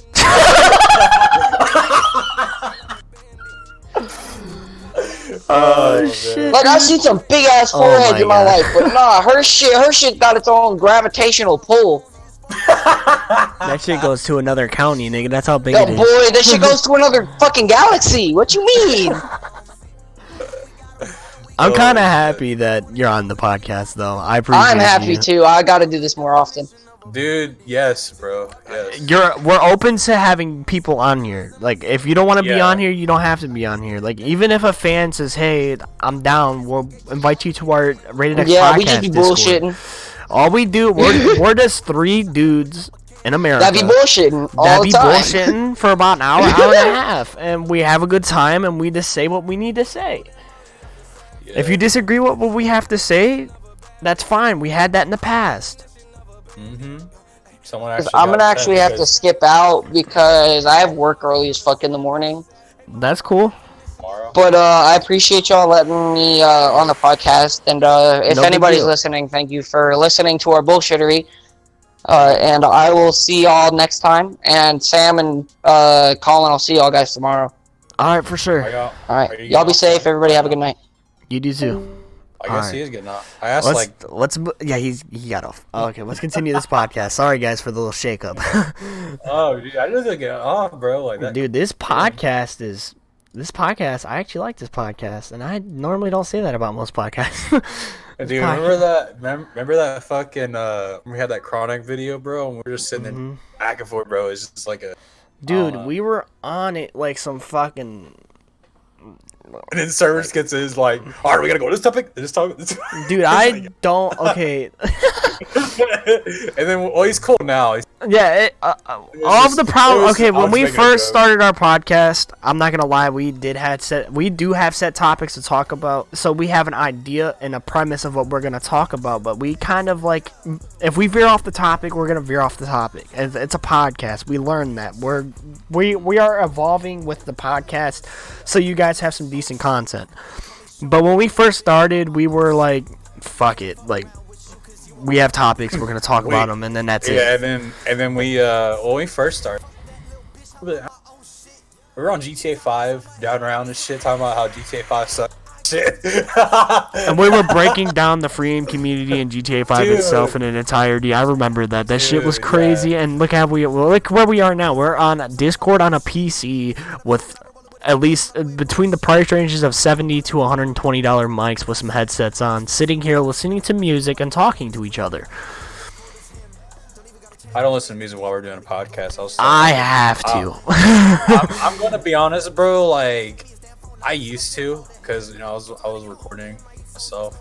Speaker 1: Oh shit!
Speaker 3: Like I've seen some big ass foreheads in my life, but nah, her shit got its own gravitational pull.
Speaker 1: That shit goes to another county, nigga. That's how big it is.
Speaker 3: Boy, that shit goes to another fucking galaxy. What you mean?
Speaker 1: I'm kind of happy that you're on the podcast, though. I appreciate.
Speaker 3: I'm happy too. I got to do this more often.
Speaker 2: Dude, yes, bro. Yes.
Speaker 1: We're open to having people on here. Like, if you don't want to be on here, you don't have to be on here. Like, even if a fan says, "Hey, I'm down," we'll invite you to our Rated X podcast.
Speaker 3: Yeah, we just be bullshitting.
Speaker 1: All we do, we're just 3 dudes in America.
Speaker 3: That be bullshitting all
Speaker 1: that be
Speaker 3: the time.
Speaker 1: bullshitting for about an hour, hour and a half, and we have a good time, and we just say what we need to say. Yeah. If you disagree with what we have to say, that's fine. We had that in the past.
Speaker 3: I'm gonna actually have to skip out because I have work early as fuck in the morning.
Speaker 1: That's cool.
Speaker 3: But I appreciate y'all letting me on the podcast, and if anybody's listening, thank you for listening to our bullshittery. And I will see y'all next time. And Sam and Colin, I'll see y'all guys tomorrow.
Speaker 1: All right, for sure.
Speaker 3: All right, y'all be safe. Everybody have a good night.
Speaker 1: You do too.
Speaker 2: I guess he is getting off. I asked
Speaker 1: he got off. Oh, okay, let's continue this podcast. Sorry guys for the little shake up.
Speaker 2: Oh, dude, I didn't get off, bro. Like that.
Speaker 1: Dude, this podcast, I actually like this podcast, and I normally don't say that about most podcasts.
Speaker 2: Dude, remember that? Remember that fucking? We had that Chronic video, bro, and we were just sitting in back and forth, bro. It's just like a.
Speaker 1: Dude, we were on it like some fucking.
Speaker 2: And then Severus gets his like, all right, we gotta go to this topic. This topic.
Speaker 1: Dude, I don't. Okay.
Speaker 2: And then, well, he's cool now.
Speaker 1: Yeah, all of the problem. Okay, when we first started our podcast, I'm not gonna lie, we do have set topics to talk about. So we have an idea and a premise of what we're gonna talk about. But we kind of like, if we veer off the topic, we're gonna veer off the topic. It's a podcast. We learned that we are evolving with the podcast, so you guys have some decent content. But when we first started, we were like, fuck it, like. We have topics. We're gonna talk about them, and then that's it.
Speaker 2: Yeah, and then we when we first started, we were on GTA 5, down around and shit, talking about how GTA 5 sucks. Shit.
Speaker 1: And we were breaking down the free game community and GTA 5 itself in an entirety. I remember that. That shit was crazy. And look where we are now. We're on Discord on a PC with. At least between the price ranges of $70 to $120 mics with some headsets on, sitting here listening to music and talking to each other.
Speaker 2: I don't listen to music while we're doing a podcast.
Speaker 1: I have to.
Speaker 2: I'm gonna be honest, bro. Like I used to, cause I was recording myself.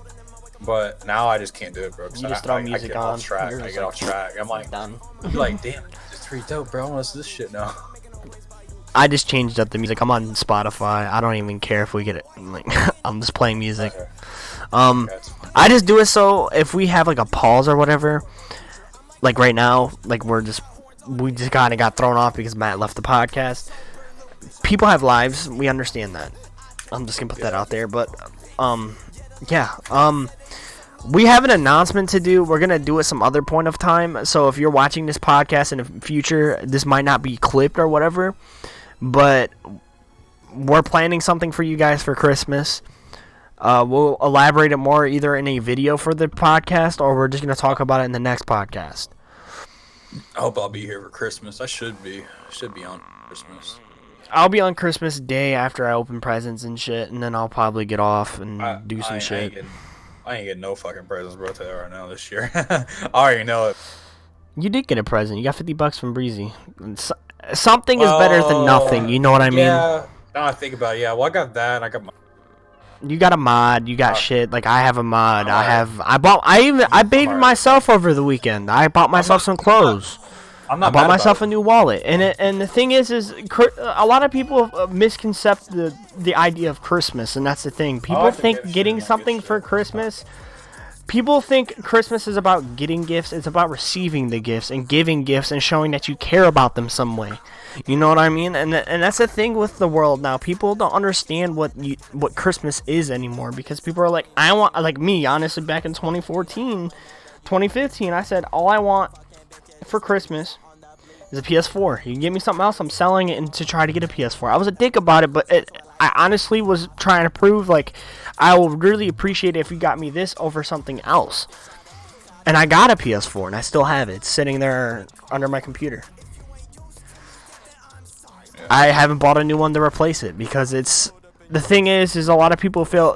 Speaker 2: But now I just can't do it, bro.
Speaker 1: You just throw music
Speaker 2: I get
Speaker 1: on.
Speaker 2: Off track. I get off track. I'm like,
Speaker 1: done.
Speaker 2: I'm like, damn, it's pretty dope, bro. I want to listen to this shit now.
Speaker 1: I just changed up the music. I'm on Spotify. I don't even care if we get it. Like, I'm just playing music.
Speaker 2: Okay.
Speaker 1: I just do it so if we have like a pause or whatever, like right now, like we just kind of got thrown off because Matt left the podcast. People have lives. We understand that. I'm just gonna put that out there. But we have an announcement to do. We're gonna do it some other point of time. So if you're watching this podcast in the future, this might not be clipped or whatever, but we're planning something for you guys for Christmas. We'll elaborate it more either in a video for the podcast or we're just gonna talk about it in the next podcast.
Speaker 2: I hope I'll be here for Christmas. I should be on Christmas.
Speaker 1: I'll be on Christmas Day after I open presents and shit, and then I'll probably get off and do some shit.
Speaker 2: I ain't getting no fucking presents, bro. I'll tell you right now this year. I already know it.
Speaker 1: You did get a present. You got $50 from Breezy. Something is better than nothing. You know what I mean?
Speaker 2: Yeah. Now I think about it. Yeah. Well, I got that. I got my.
Speaker 1: You got a mod. You got shit. Like I have a mod. I baited myself over the weekend. I bought myself some clothes. I bought myself a new wallet. And the thing is a lot of people misconcept the idea of Christmas, and that's the thing. People think getting something for Christmas. People think Christmas is about getting gifts. It's about receiving the gifts and giving gifts and showing that you care about them some way. You know what I mean? And that's the thing with the world now. People don't understand what Christmas is anymore because people are like, I want, like me, honestly, back in 2015, I said, all I want for Christmas is a PS4. You can give me something else, I'm selling it and to try to get a PS4. I was a dick about it, but I honestly was trying to prove, like, I would really appreciate it if you got me this over something else. And I got a PS4, and I still have it. It's sitting there under my computer. Yeah. I haven't bought a new one to replace it, because it's... The thing is a lot of people feel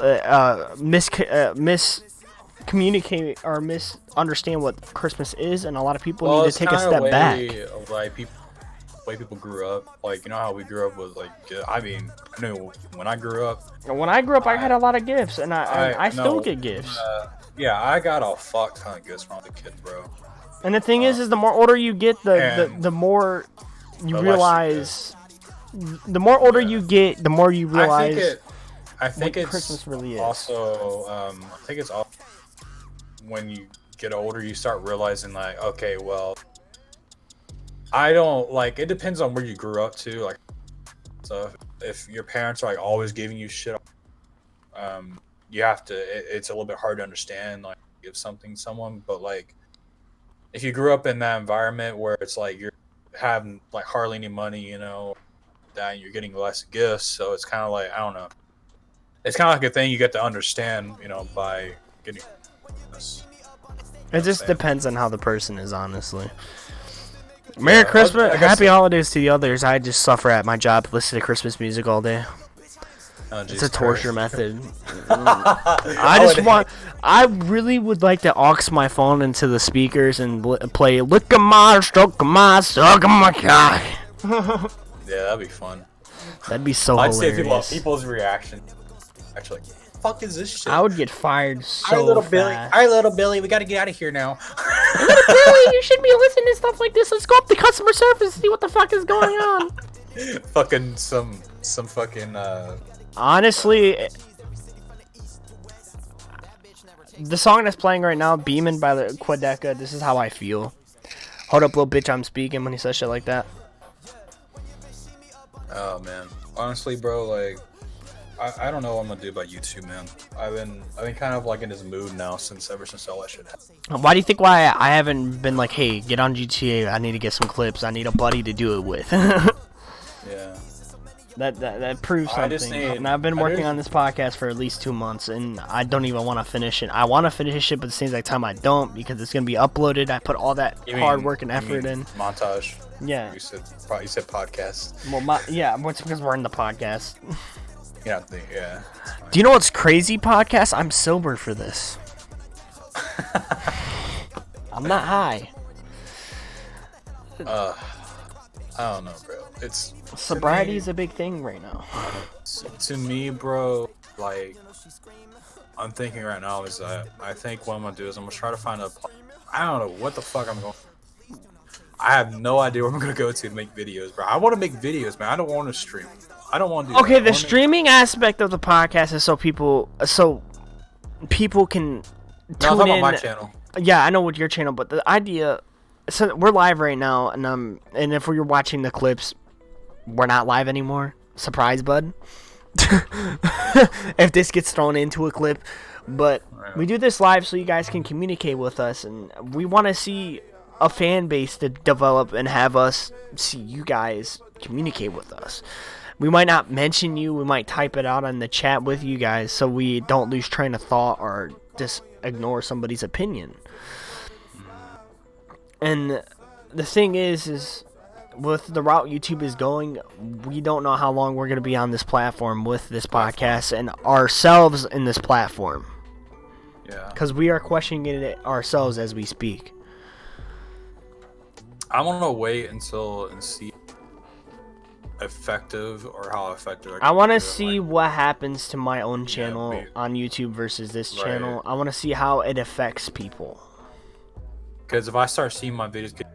Speaker 1: miscommunicate or misunderstand what Christmas is, and a lot of people need to take a step back.
Speaker 2: Way people grew up, like, you know how we grew up was like, I mean, I knew when I grew up,
Speaker 1: I had a lot of gifts, and I still get gifts.
Speaker 2: Yeah, I got a fuck ton of gifts from the kids, bro.
Speaker 1: And the thing is the more older you get, the more you realize. The more older you get, the more you realize.
Speaker 2: I think it's
Speaker 1: Christmas really is.
Speaker 2: Also, I think it's all when you get older, you start realizing, like, okay, well, I don't, like, it depends on where you grew up too. Like, so if your parents are like always giving you shit, you have to, it's a little bit hard to understand, like, give something to someone. But like, if you grew up in that environment where it's like you're having like hardly any money, you know, that, and you're getting less gifts, so it's kind of like, I don't know, it's kind of like a thing you get to understand, you know, by getting this.
Speaker 1: It just depends on how the person is, honestly. Merry Christmas, Happy Holidays to the others. I just suffer at my job, listen to Christmas music all day. It's a torture method. I really would like to aux my phone into the speakers and play "Look at my, stroke my, suck my cock."
Speaker 2: Yeah, that'd be fun.
Speaker 1: That'd be so hilarious.
Speaker 2: I'd see people's reaction. Actually, what the fuck is this shit?
Speaker 1: I would get fired so
Speaker 2: fast. All right, little Billy, we gotta get out of here now.
Speaker 1: Little Billy, you should be listening to stuff like this. Let's go up to customer service and see what the fuck is going on.
Speaker 2: Fucking some fucking.
Speaker 1: Honestly, the song that's playing right now, "Beamin' by the Quadeca," this is how I feel. Hold up, little bitch, I'm speaking when he says shit like that.
Speaker 2: Oh man, honestly, bro, like, I don't know what I'm gonna do about YouTube, man. I've been kind of like in this mood now ever since all that shit happened.
Speaker 1: Why do you think I haven't been like, hey, get on GTA? I need to get some clips. I need a buddy to do it with.
Speaker 2: Yeah.
Speaker 1: That proves something. And I've been working on this podcast for at least 2 months, and I don't even want to finish it. I want to finish it, but it seems like time I don't, because it's gonna be uploaded. I put all that hard work and effort in.
Speaker 2: Montage.
Speaker 1: Yeah.
Speaker 2: You said podcast.
Speaker 1: Well, it's because we're in the podcast.
Speaker 2: Yeah.
Speaker 1: Do you know what's crazy, podcast? I'm sober for this. I'm not high.
Speaker 2: I don't know, bro. Sobriety
Speaker 1: is a big thing right now.
Speaker 2: To me, bro, like I'm thinking right now is that I think what I'm gonna do is I'm gonna try to find I don't know what the fuck I'm going. I have no idea where I'm gonna go to make videos, bro. I want to make videos, man. I don't want to stream. I don't want to do
Speaker 1: Okay,
Speaker 2: that.
Speaker 1: the streaming aspect of the podcast is so people can tune in.
Speaker 2: On my channel.
Speaker 1: Yeah, I know what your channel, but the idea. So we're live right now, and if you're watching the clips, we're not live anymore. Surprise, bud. If this gets thrown into a clip, but we do this live so you guys can communicate with us, and we want to see a fan base to develop and have us see you guys communicate with us. We might not mention you, we might type it out on the chat with you guys so we don't lose train of thought or just ignore somebody's opinion. And the thing is with the route YouTube is going, we don't know how long we're going to be on this platform with this podcast and ourselves in this platform.
Speaker 2: Yeah.
Speaker 1: Because we are questioning it ourselves as we speak.
Speaker 2: I want to wait and see effective or how effective.
Speaker 1: I want to see what happens to my own channel on YouTube versus this channel. I want to see how it affects people.
Speaker 2: Because if I start seeing my videos get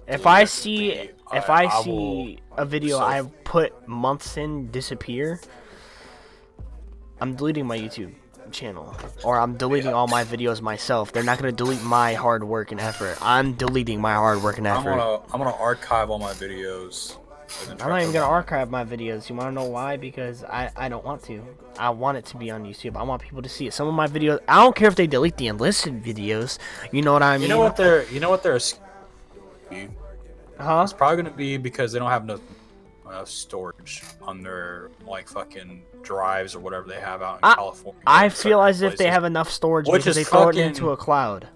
Speaker 1: if I see a video I put months in disappear, I'm deleting my YouTube channel, or I'm deleting all my videos myself. They're not gonna delete my hard work and effort. I'm deleting my hard work and effort.
Speaker 2: I'm gonna archive all my videos.
Speaker 1: I'm not even gonna archive my videos. You wanna know why? Because I don't want to. I want it to be on YouTube. I want people to see it. Some of my videos, I don't care if they delete the enlisted videos. You know what I mean?
Speaker 2: You know what they're
Speaker 1: Huh?
Speaker 2: It's probably gonna be because they don't have enough storage on their like fucking drives or whatever they have out in California.
Speaker 1: I feel as if they have enough storage because they throw it into a cloud.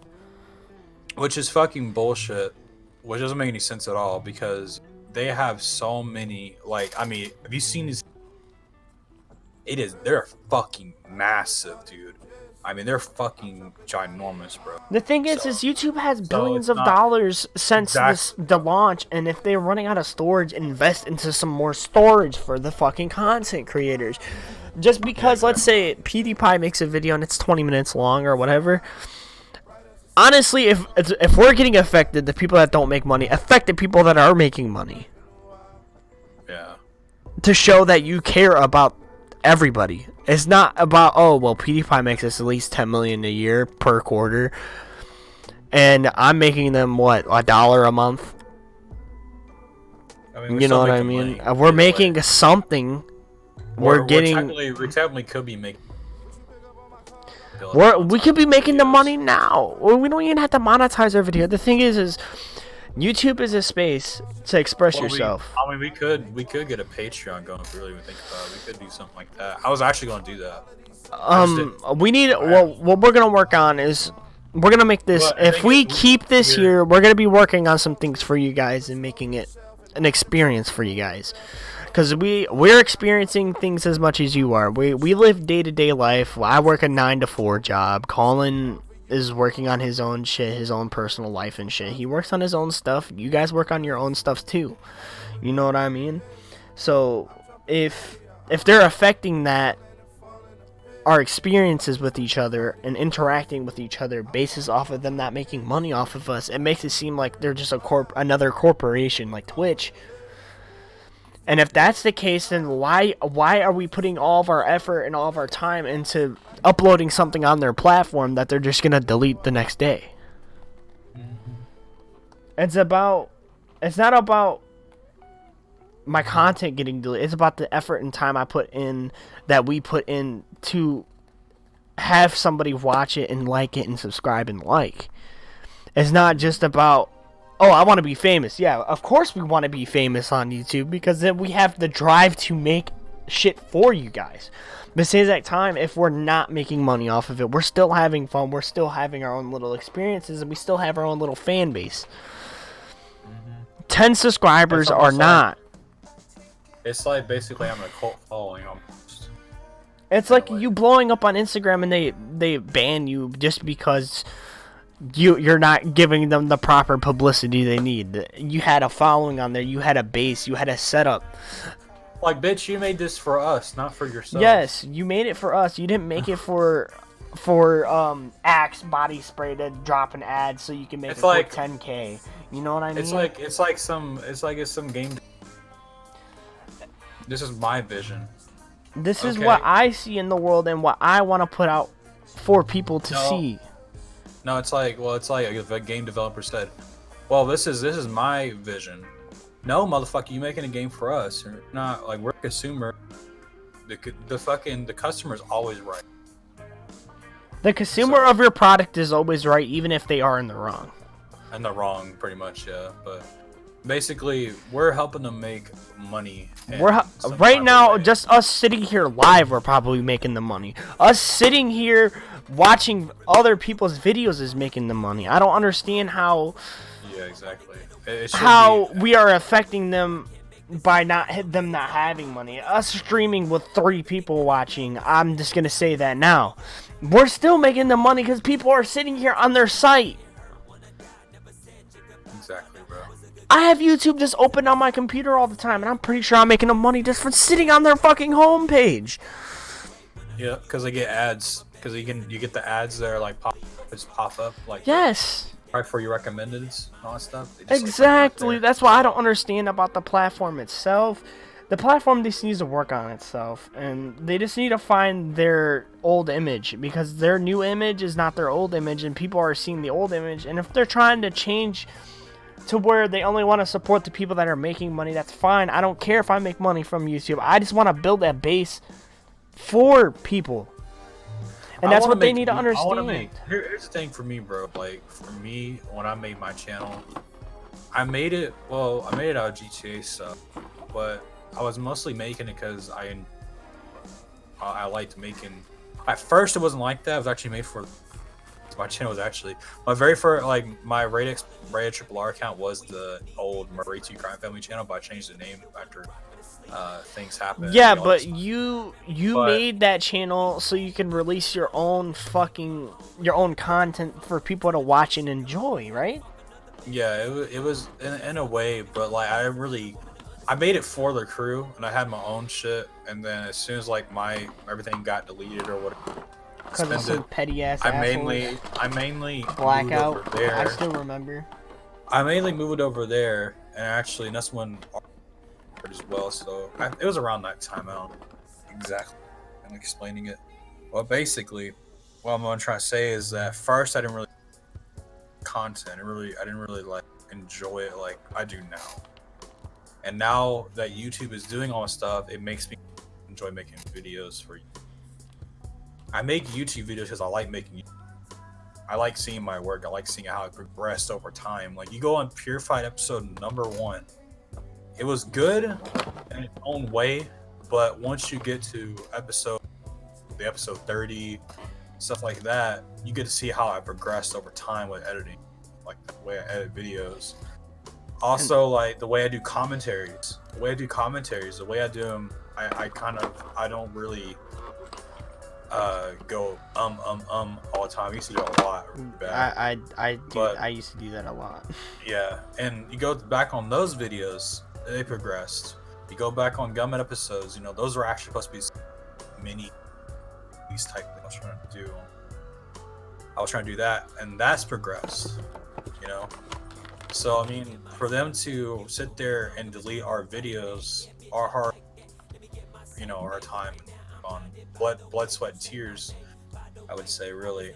Speaker 2: Which is fucking bullshit. Which doesn't make any sense at all because they have so many. Like, I mean, have you seen these? They're fucking massive, dude. I mean, they're fucking ginormous, bro.
Speaker 1: The thing is YouTube has billions of dollars since the launch, and if they're running out of storage, invest into some more storage for the fucking content creators. Just because, let's say, PewDiePie makes a video and it's 20 minutes long or whatever. Honestly, if we're getting affected, the people that don't make money affect the people that are making money.
Speaker 2: Yeah.
Speaker 1: To show that you care about everybody. It's not about, oh, well, PewDiePie makes us at least $10 million a year per quarter, and I'm making them what, $1 a month?
Speaker 2: I mean,
Speaker 1: you know what I mean? We're making something. We
Speaker 2: technically could be making.
Speaker 1: We could be making the money now. We don't even have to monetize our video. The thing is YouTube is a space to express yourself.
Speaker 2: We could get a Patreon going if we really even think about it. We could do something like that. I was actually going to do that.
Speaker 1: We need. Well, what we're gonna work on is we're gonna make this. If we keep this here, we're gonna be working on some things for you guys and making it an experience for you guys. Because we're experiencing things as much as you are. We live day-to-day life. I work a 9 to 4 job. Colin is working on his own shit, his own personal life and shit. He works on his own stuff. You guys work on your own stuff too. You know what I mean? So if they're affecting that, our experiences with each other and interacting with each other basis off of them not making money off of us, it makes it seem like they're just another corporation like Twitch. And if that's the case, then why are we putting all of our effort and all of our time into uploading something on their platform that they're just gonna delete the next day? It's not about my content getting deleted. It's about the effort and time that we put in to have somebody watch it and like it and subscribe and like. It's not just about, oh, I want to be famous. Yeah, of course we want to be famous on YouTube because then we have the drive to make shit for you guys. But at the same time, if we're not making money off of it, we're still having fun. We're still having our own little experiences, and we still have our own little fan base. 10 subscribers are not.
Speaker 2: It's like basically I'm a cult following almost.
Speaker 1: It's like you blowing up on Instagram and they ban you just because you're not giving them the proper publicity they need. You had a following on there, you had a base, you had a setup.
Speaker 2: Like, bitch, you made this for us, not for yourself.
Speaker 1: Yes, you made it for us. You didn't make it for Axe body spray to drop an ad so you can make it for 10K. You know what I mean?
Speaker 2: It's some game. This is my vision.
Speaker 1: This is what I see in the world and what I want to put out for people to see.
Speaker 2: No, it's like a game developer said, well, this is my vision. No, motherfucker, you making a game for us. Or not, like, we're a consumer. The customer's always right.
Speaker 1: The consumer of your product is always right, even if they are in the wrong.
Speaker 2: In the wrong, pretty much, yeah. But basically, we're helping them make money.
Speaker 1: Right now, just us sitting here live, we're probably making the money. Us sitting here watching other people's videos is making the money. I don't understand how.
Speaker 2: Yeah, exactly.
Speaker 1: We are affecting them by not having money. Us streaming with 3 people watching, I'm just gonna say that now. We're still making the money because people are sitting here on their site.
Speaker 2: Exactly, bro.
Speaker 1: I have YouTube just open on my computer all the time, and I'm pretty sure I'm making the money just for sitting on their fucking homepage.
Speaker 2: Yeah, because they get ads. Because you get the ads that are like pop up like.
Speaker 1: Yes.
Speaker 2: Right for your recommendeds and all that stuff.
Speaker 1: Exactly. That's what I don't understand about the platform itself. The platform just needs to work on itself, and they just need to find their old image, because their new image is not their old image, and people are seeing the old image. And if they're trying to change to where they only want to support the people that are making money, that's fine. I don't care if I make money from YouTube. I just want to build that base for people. And that's what they need to understand.
Speaker 2: Here's the thing for me, bro. Like, for me, when I made my channel, I made it out of GTA stuff, but I was mostly making it because I liked making. At first, it wasn't like that. It was actually made for. My channel was actually my very first, like, my Rated Triple R account was the old Murray 2 Crime Family channel, but I changed the name after things happened.
Speaker 1: Yeah, but you made that channel so you can release your own content for people to watch and enjoy, right?
Speaker 2: Yeah, it was in a way, but like I made it for the crew, and I had my own shit, and then as soon as like everything got deleted or whatever,
Speaker 1: because of some petty ass
Speaker 2: I mainly
Speaker 1: blackout.
Speaker 2: Moved over there.
Speaker 1: I still remember.
Speaker 2: I mainly moved over there, and actually, and that's when as well. So it was around that time. I don't know exactly. I'm explaining it. Well, basically, what I'm gonna try to say is that first I didn't really content. I didn't really like enjoy it like I do now. And now that YouTube is doing all this stuff, it makes me enjoy making videos for you. I make YouTube videos because I like making. I like seeing my work. I like seeing how it progressed over time. Like, you go on Purified episode number 1. It was good in its own way, but once you get to episode 30, stuff like that, you get to see how I progressed over time with editing, like the way I edit videos. Also, like the way I do commentaries, the way I do them, I don't really go all the time. I used to do it a lot.
Speaker 1: I used to do that a lot.
Speaker 2: Yeah, and you go back on those videos, they progressed. You go back on Gummet episodes, you know, those were actually supposed to be mini these type things I was trying to do. I was trying to do that, and that's progressed, you know. So I mean, for them to sit there and delete our videos, our time on blood, sweat, and tears, I would say, really,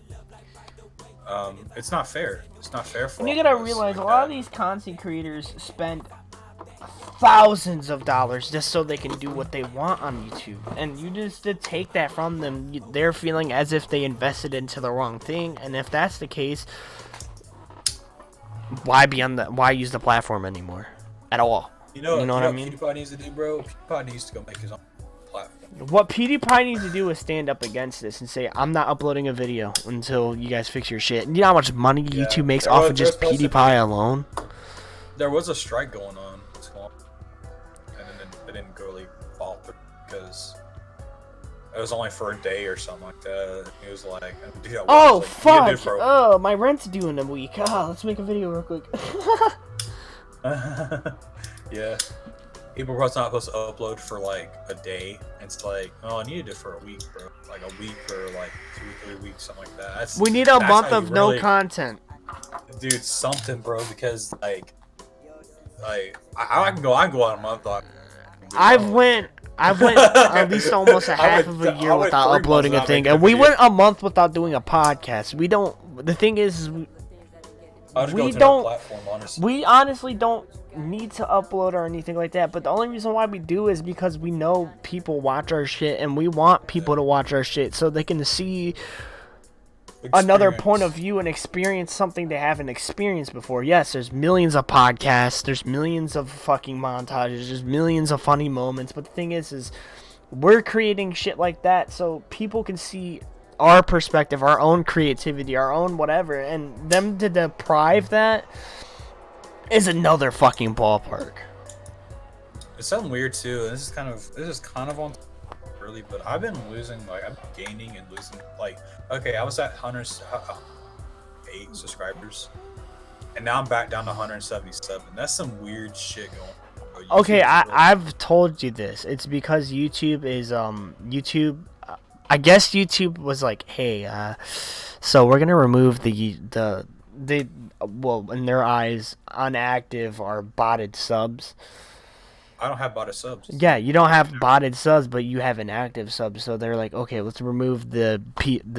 Speaker 2: it's not fair. It's not fair for.
Speaker 1: And you gotta realize a lot of these content creators spend thousands of dollars just so they can do what they want on YouTube, and you just to take that from them, they're feeling as if they invested into the wrong thing. And if that's the case, why use the platform anymore at all?
Speaker 2: You know what
Speaker 1: I mean?
Speaker 2: PewDiePie needs to do, bro? PewDiePie needs to go make his own platform.
Speaker 1: What PewDiePie needs to do is stand up against this and say, I'm not uploading a video until you guys fix your shit. And you know how much money YouTube makes off of just PewDiePie alone?
Speaker 2: There was a strike going on, and it didn't really fall through because it was only for a day or something like that. It was like,
Speaker 1: oh, fuck! Oh, my rent's due in a week. Let's make a video real quick.
Speaker 2: Yeah. people are not supposed to upload for like a day. It's like, oh, I needed it for a week, bro. Like a week or like 2 or 3 weeks, something like that.
Speaker 1: We need a month of no content,
Speaker 2: dude. Something, bro, because like I can go out a month.
Speaker 1: I've went at least almost a half of a year without uploading a thing, and we went a month without doing a podcast. We don't. The thing is we don't. Platform, honestly. We honestly don't need to upload or anything like that. But the only reason why we do is because we know people watch our shit, and we want people to watch our shit so they can see another point of view and experience something they haven't experienced before. Yes, there's millions of podcasts, there's millions of fucking montages, there's millions of funny moments, but the thing is we're creating shit like that so people can see our perspective, our own creativity, our own whatever, and them to deprive that is another fucking ballpark.
Speaker 2: It's something weird too. This is kind of on early, but I've been losing, like, I'm gaining and losing, like, okay, I was at 108 subscribers, and now I'm back down to 177. That's some weird shit going on.
Speaker 1: Okay, I've told you this. It's because YouTube is, YouTube, I guess YouTube was like, hey, so we're gonna remove the well, in their eyes, unactive or botted subs.
Speaker 2: I don't have botted subs.
Speaker 1: Yeah, you don't have botted subs, but you have an active sub. So they're like, okay, let's remove the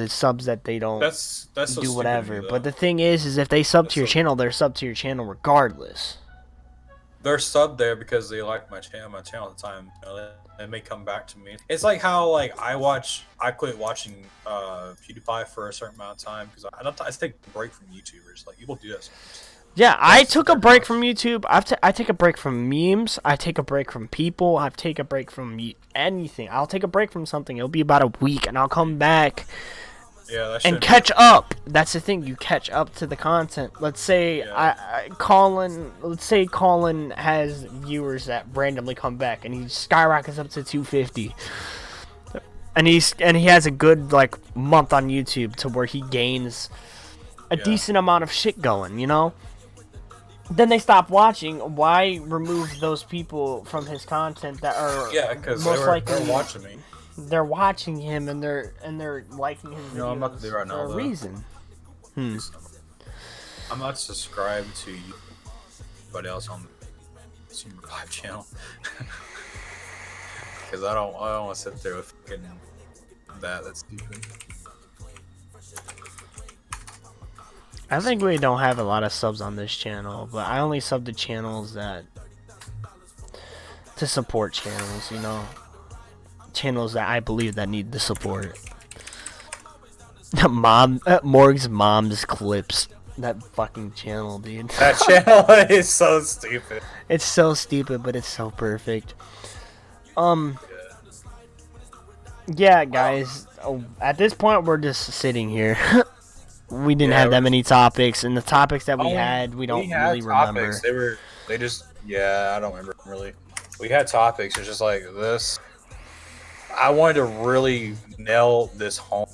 Speaker 1: subs that they don't
Speaker 2: that's so
Speaker 1: do whatever.
Speaker 2: me,
Speaker 1: but the thing is if they sub to your channel, they're sub to your channel regardless.
Speaker 2: They're sub there because they like my channel at the time. You know, they may come back to me. It's like how like I quit watching PewDiePie for a certain amount of time because I take a break from YouTubers. Like people do that sometimes.
Speaker 1: Yeah, I took a break from YouTube. I take a break from memes. I take a break from people. I take a break from anything. I'll take a break from something. It'll be about a week, and I'll come back and catch up. That's the thing. You catch up to the content. Let's say Let's say Colin has viewers that randomly come back, and he skyrockets up to 250. And he has a good like month on YouTube to where he gains a decent amount of shit going, you know? Then they stop watching. Why remove those people from his content that are
Speaker 2: because
Speaker 1: they're
Speaker 2: watching me.
Speaker 1: They're watching him and they're liking his videos
Speaker 2: I'm about to do right now,
Speaker 1: for a reason.
Speaker 2: I'm not subscribed to anybody else on the Super Live channel because I don't want to sit there with fucking that's stupid.
Speaker 1: I think we don't have a lot of subs on this channel, but I only sub to channels to support channels, you know, channels that I believe that need the support. Morg's mom's clips, that fucking channel, dude.
Speaker 2: That channel is so stupid.
Speaker 1: It's so stupid, but it's so perfect. Yeah, guys. At this point, we're just sitting here. We didn't have that many topics, and the topics that we had, we don't really remember.
Speaker 2: I don't remember really. We had topics. It's just like this. I wanted to really nail this home.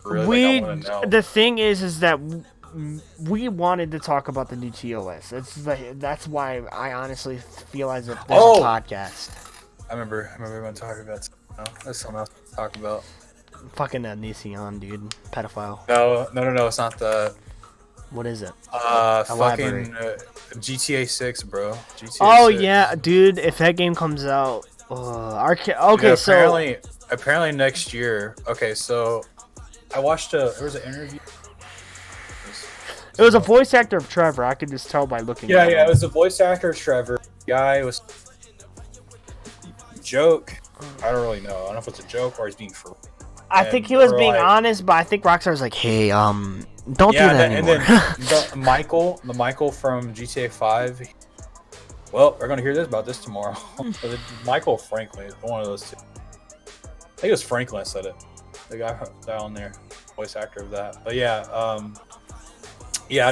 Speaker 2: Really,
Speaker 1: the thing is that we wanted to talk about the new TOS. That's why I honestly feel as if there's a podcast.
Speaker 2: I remember when talking about. That's something else to talk about.
Speaker 1: Fucking Nissan, dude. Pedophile.
Speaker 2: No, it's not the...
Speaker 1: What is it?
Speaker 2: Fucking GTA 6, bro.
Speaker 1: GTA 6. Yeah, dude, if that game comes out...
Speaker 2: Apparently next year... Okay, so... I watched there was an interview...
Speaker 1: It was a voice actor of Trevor. I could just tell by looking at him.
Speaker 2: Yeah, it was a voice actor of Trevor. The guy was... Joke. I don't really know. I don't know if it's a joke or he's being for...
Speaker 1: I think he was being honest, but I think Rockstar was like, "Hey, don't do that anymore."
Speaker 2: And then the Michael from GTA 5. Well, we're gonna hear about this tomorrow. Michael Franklin, one of those two. I think it was Franklin that said it. The guy down there, voice actor of that. But I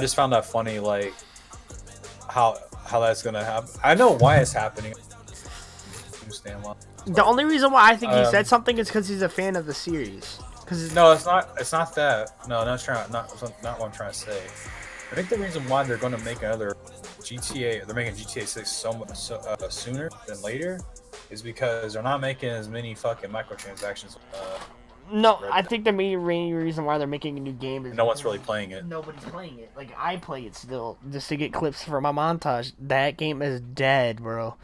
Speaker 2: just found that funny, like how that's gonna happen. I know why it's happening.
Speaker 1: The only reason why I think he said something is because he's a fan of the series.
Speaker 2: No, it's not that. No, not what I'm trying to say. I think the reason why they're going to make another GTA, they're making GTA 6 sooner than later, is because they're not making as many fucking microtransactions.
Speaker 1: No, I think the main reason why they're making a new game is
Speaker 2: no one's really playing it.
Speaker 1: Nobody's playing it. Like, I play it still just to get clips for my montage. That game is dead, bro.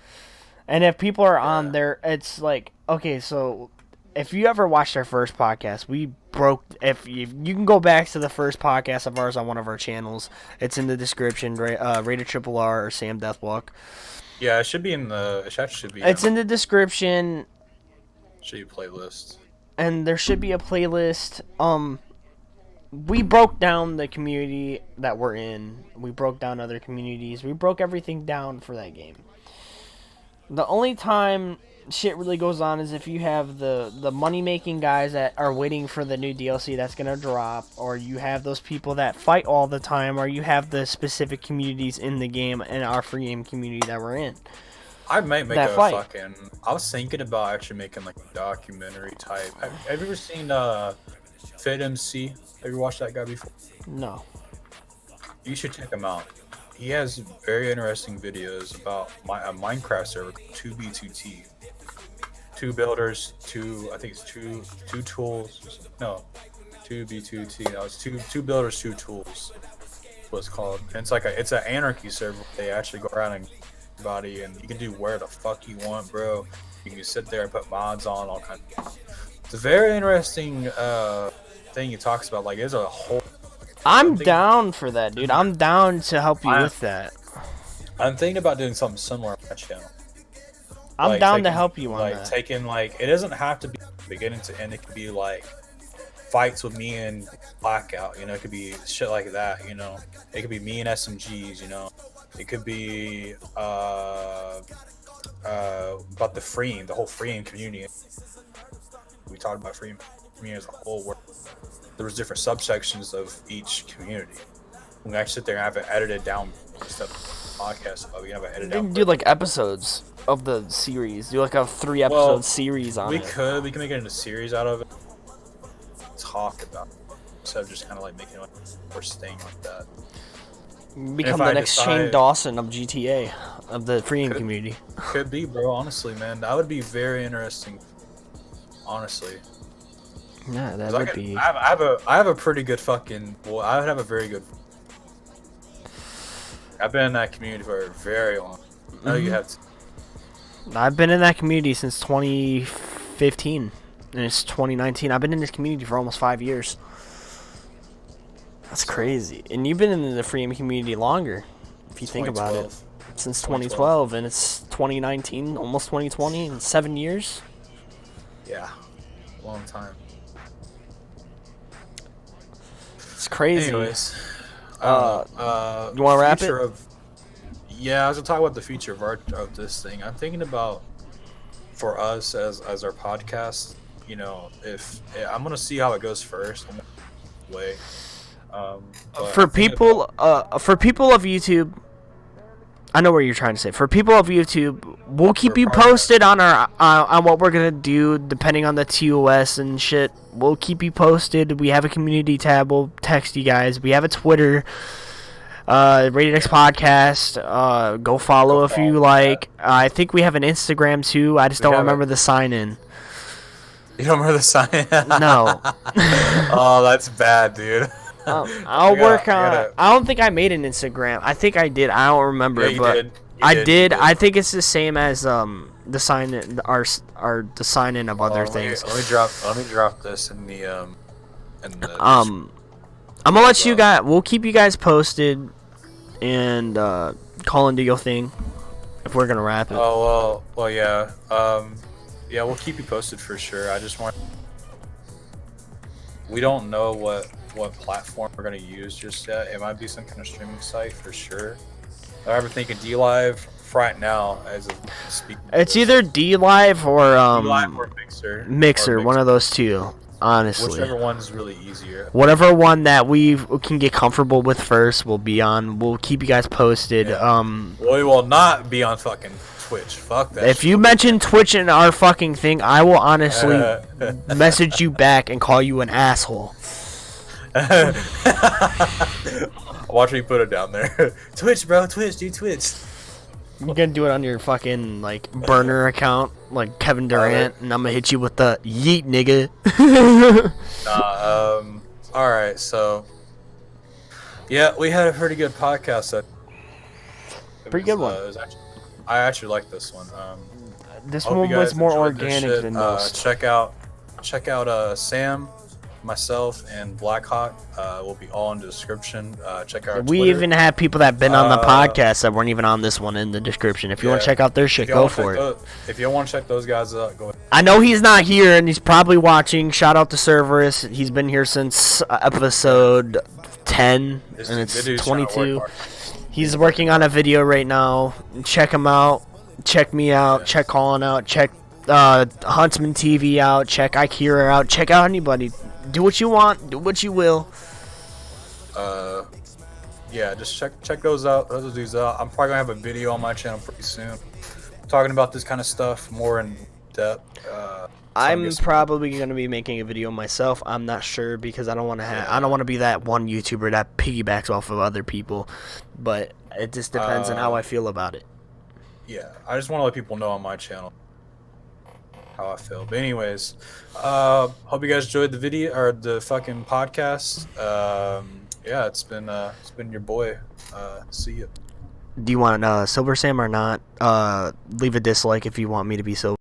Speaker 1: And if people are on there, it's like, okay, so if you ever watched our first podcast, we broke. If you can go back to the first podcast of ours on one of our channels, it's in the description. Rated Triple R or Sam DeathWalk.
Speaker 2: Yeah, it should be in the. It should be.
Speaker 1: It's in the description.
Speaker 2: Should be playlist.
Speaker 1: And there should be a playlist. We broke down the community that we're in. We broke down other communities. We broke everything down for that game. The only time shit really goes on is if you have the money-making guys that are waiting for the new DLC that's going to drop, or you have those people that fight all the time, or you have the specific communities in the game and our free game community that we're in.
Speaker 2: I might make
Speaker 1: that
Speaker 2: a
Speaker 1: fight.
Speaker 2: fucking. I was thinking about actually making like a documentary type. Have you ever seen Fit MC? Have you watched that guy before?
Speaker 1: No.
Speaker 2: You should check him out. He has very interesting videos about a Minecraft server, 2B2T. Two builders, I think it's two tools. No, 2B2T. No, it's two builders, two tools. That's what it's called. And it's like it's an anarchy server. They actually go around and everybody, and you can do where the fuck you want, bro. You can just sit there and put mods on all kinds. It's a very interesting thing he talks about. Like, there's a whole.
Speaker 1: I'm down for that, dude. I'm down to help you with that.
Speaker 2: I'm thinking about doing something similar on my channel.
Speaker 1: I'm down to help you on that.
Speaker 2: Like, taking, like, it doesn't have to be beginning to end. It could be, like, fights with me and Blackout, you know? It could be shit like that, you know? It could be me and SMGs, you know? It could be, about the whole freeing community. We talked about freeing community as a whole, where there was different subsections of each community. We can actually sit there and have it edited down instead of podcast. We can have it edited down.
Speaker 1: Do like episodes of the series. Do like a 3-episode series on it.
Speaker 2: We can make it into a series out of it. Talk about it, instead of just kind of like making it like first thing like that.
Speaker 1: Become the next Shane Dawson of GTA, of the freeing community.
Speaker 2: Could be, bro. Honestly, man, that would be very interesting. Honestly.
Speaker 1: Yeah, that would be.
Speaker 2: I have a pretty good fucking. Well, I would have a very good. I've been in that community for a very long. I know you have.
Speaker 1: I've been in that community since 2015, and it's 2019. I've been in this community for almost 5 years. That's crazy. And you've been in the free community longer, if you think about it, since 2012, and it's 2019, almost 2020, and 7 years.
Speaker 2: Yeah, long time.
Speaker 1: It's crazy.
Speaker 2: Anyways,
Speaker 1: you want to wrap it?
Speaker 2: Yeah, I was gonna talk about the future of this thing. I'm thinking about, for us as our podcast, you know, if I'm gonna see how it goes first. For people of YouTube, I know what you're trying to say. For people of YouTube, we'll keep you posted on our on what we're gonna do, depending on the TOS and shit. We'll keep you posted. We have a community tab. We'll text you guys. We have a Twitter, Rated X Podcast. Go follow if you like. I think we have an Instagram too. I just don't remember the sign in. You don't remember the sign in?
Speaker 1: No.
Speaker 2: Oh, that's bad, dude.
Speaker 1: I'll work on. I don't think I made an Instagram. I think I did. I don't remember, but I did. I think it's the same as the sign in the sign in of other things.
Speaker 2: Let me drop this in the
Speaker 1: I'm gonna let you guys. We'll keep you guys posted, and call and do your thing if we're gonna wrap it.
Speaker 2: Oh well, yeah. Yeah, we'll keep you posted for sure. I just want. We don't know what platform we're gonna use just yet. It might be some kind of streaming site for sure. I'm thinking DLive right now as of speaking.
Speaker 1: It's either DLive or
Speaker 2: Mixer.
Speaker 1: Mixer, one of those two. Honestly,
Speaker 2: whichever one's really easier.
Speaker 1: Whatever one that we can get comfortable with first, we'll be on. We'll keep you guys posted.
Speaker 2: Yeah. We will not be on fucking Twitch. Fuck that.
Speaker 1: If you mention Twitch in our fucking thing, I will honestly message you back and call you an asshole.
Speaker 2: Watch me put it down there. Twitch, bro. Twitch. Do Twitch.
Speaker 1: You're gonna do it on your fucking like burner account, like Kevin Durant, and I'm gonna hit you with the yeet, nigga.
Speaker 2: All right. So, yeah, we had a pretty good podcast.
Speaker 1: Pretty good one.
Speaker 2: I actually like this one.
Speaker 1: This one was more organic than most.
Speaker 2: Check out Sam, myself, and Blackhawk. Will be all in the description. Check out our
Speaker 1: We
Speaker 2: Twitter.
Speaker 1: even have people that have been on the podcast that weren't even on this one in the description. If you want to check out their shit, go for it.
Speaker 2: If you want to check those guys out, go ahead.
Speaker 1: I know he's not here and he's probably watching. Shout out to Severus. He's been here since episode 10 and it's 22. He's working on a video right now. Check him out. Check me out.
Speaker 2: Yes.
Speaker 1: Check Colin out. Check Huntsman TV out. Check Ikira out. Check out anybody. Do what you want. Do what you will.
Speaker 2: Yeah, just check those out. Those dudes out. I'm probably gonna have a video on my channel pretty soon, talking about this kind of stuff more in depth.
Speaker 1: I'm probably gonna be making a video myself. I'm not sure because I don't want to I don't want to be that one YouTuber that piggybacks off of other people, but it just depends on how I feel about it.
Speaker 2: Yeah, I just want to let people know on my channel how I feel. But anyways, hope you guys enjoyed the video or the fucking podcast. Yeah, it's been your boy. See you.
Speaker 1: Do you want Silver Sam or not? Leave a dislike if you want me to be Silver.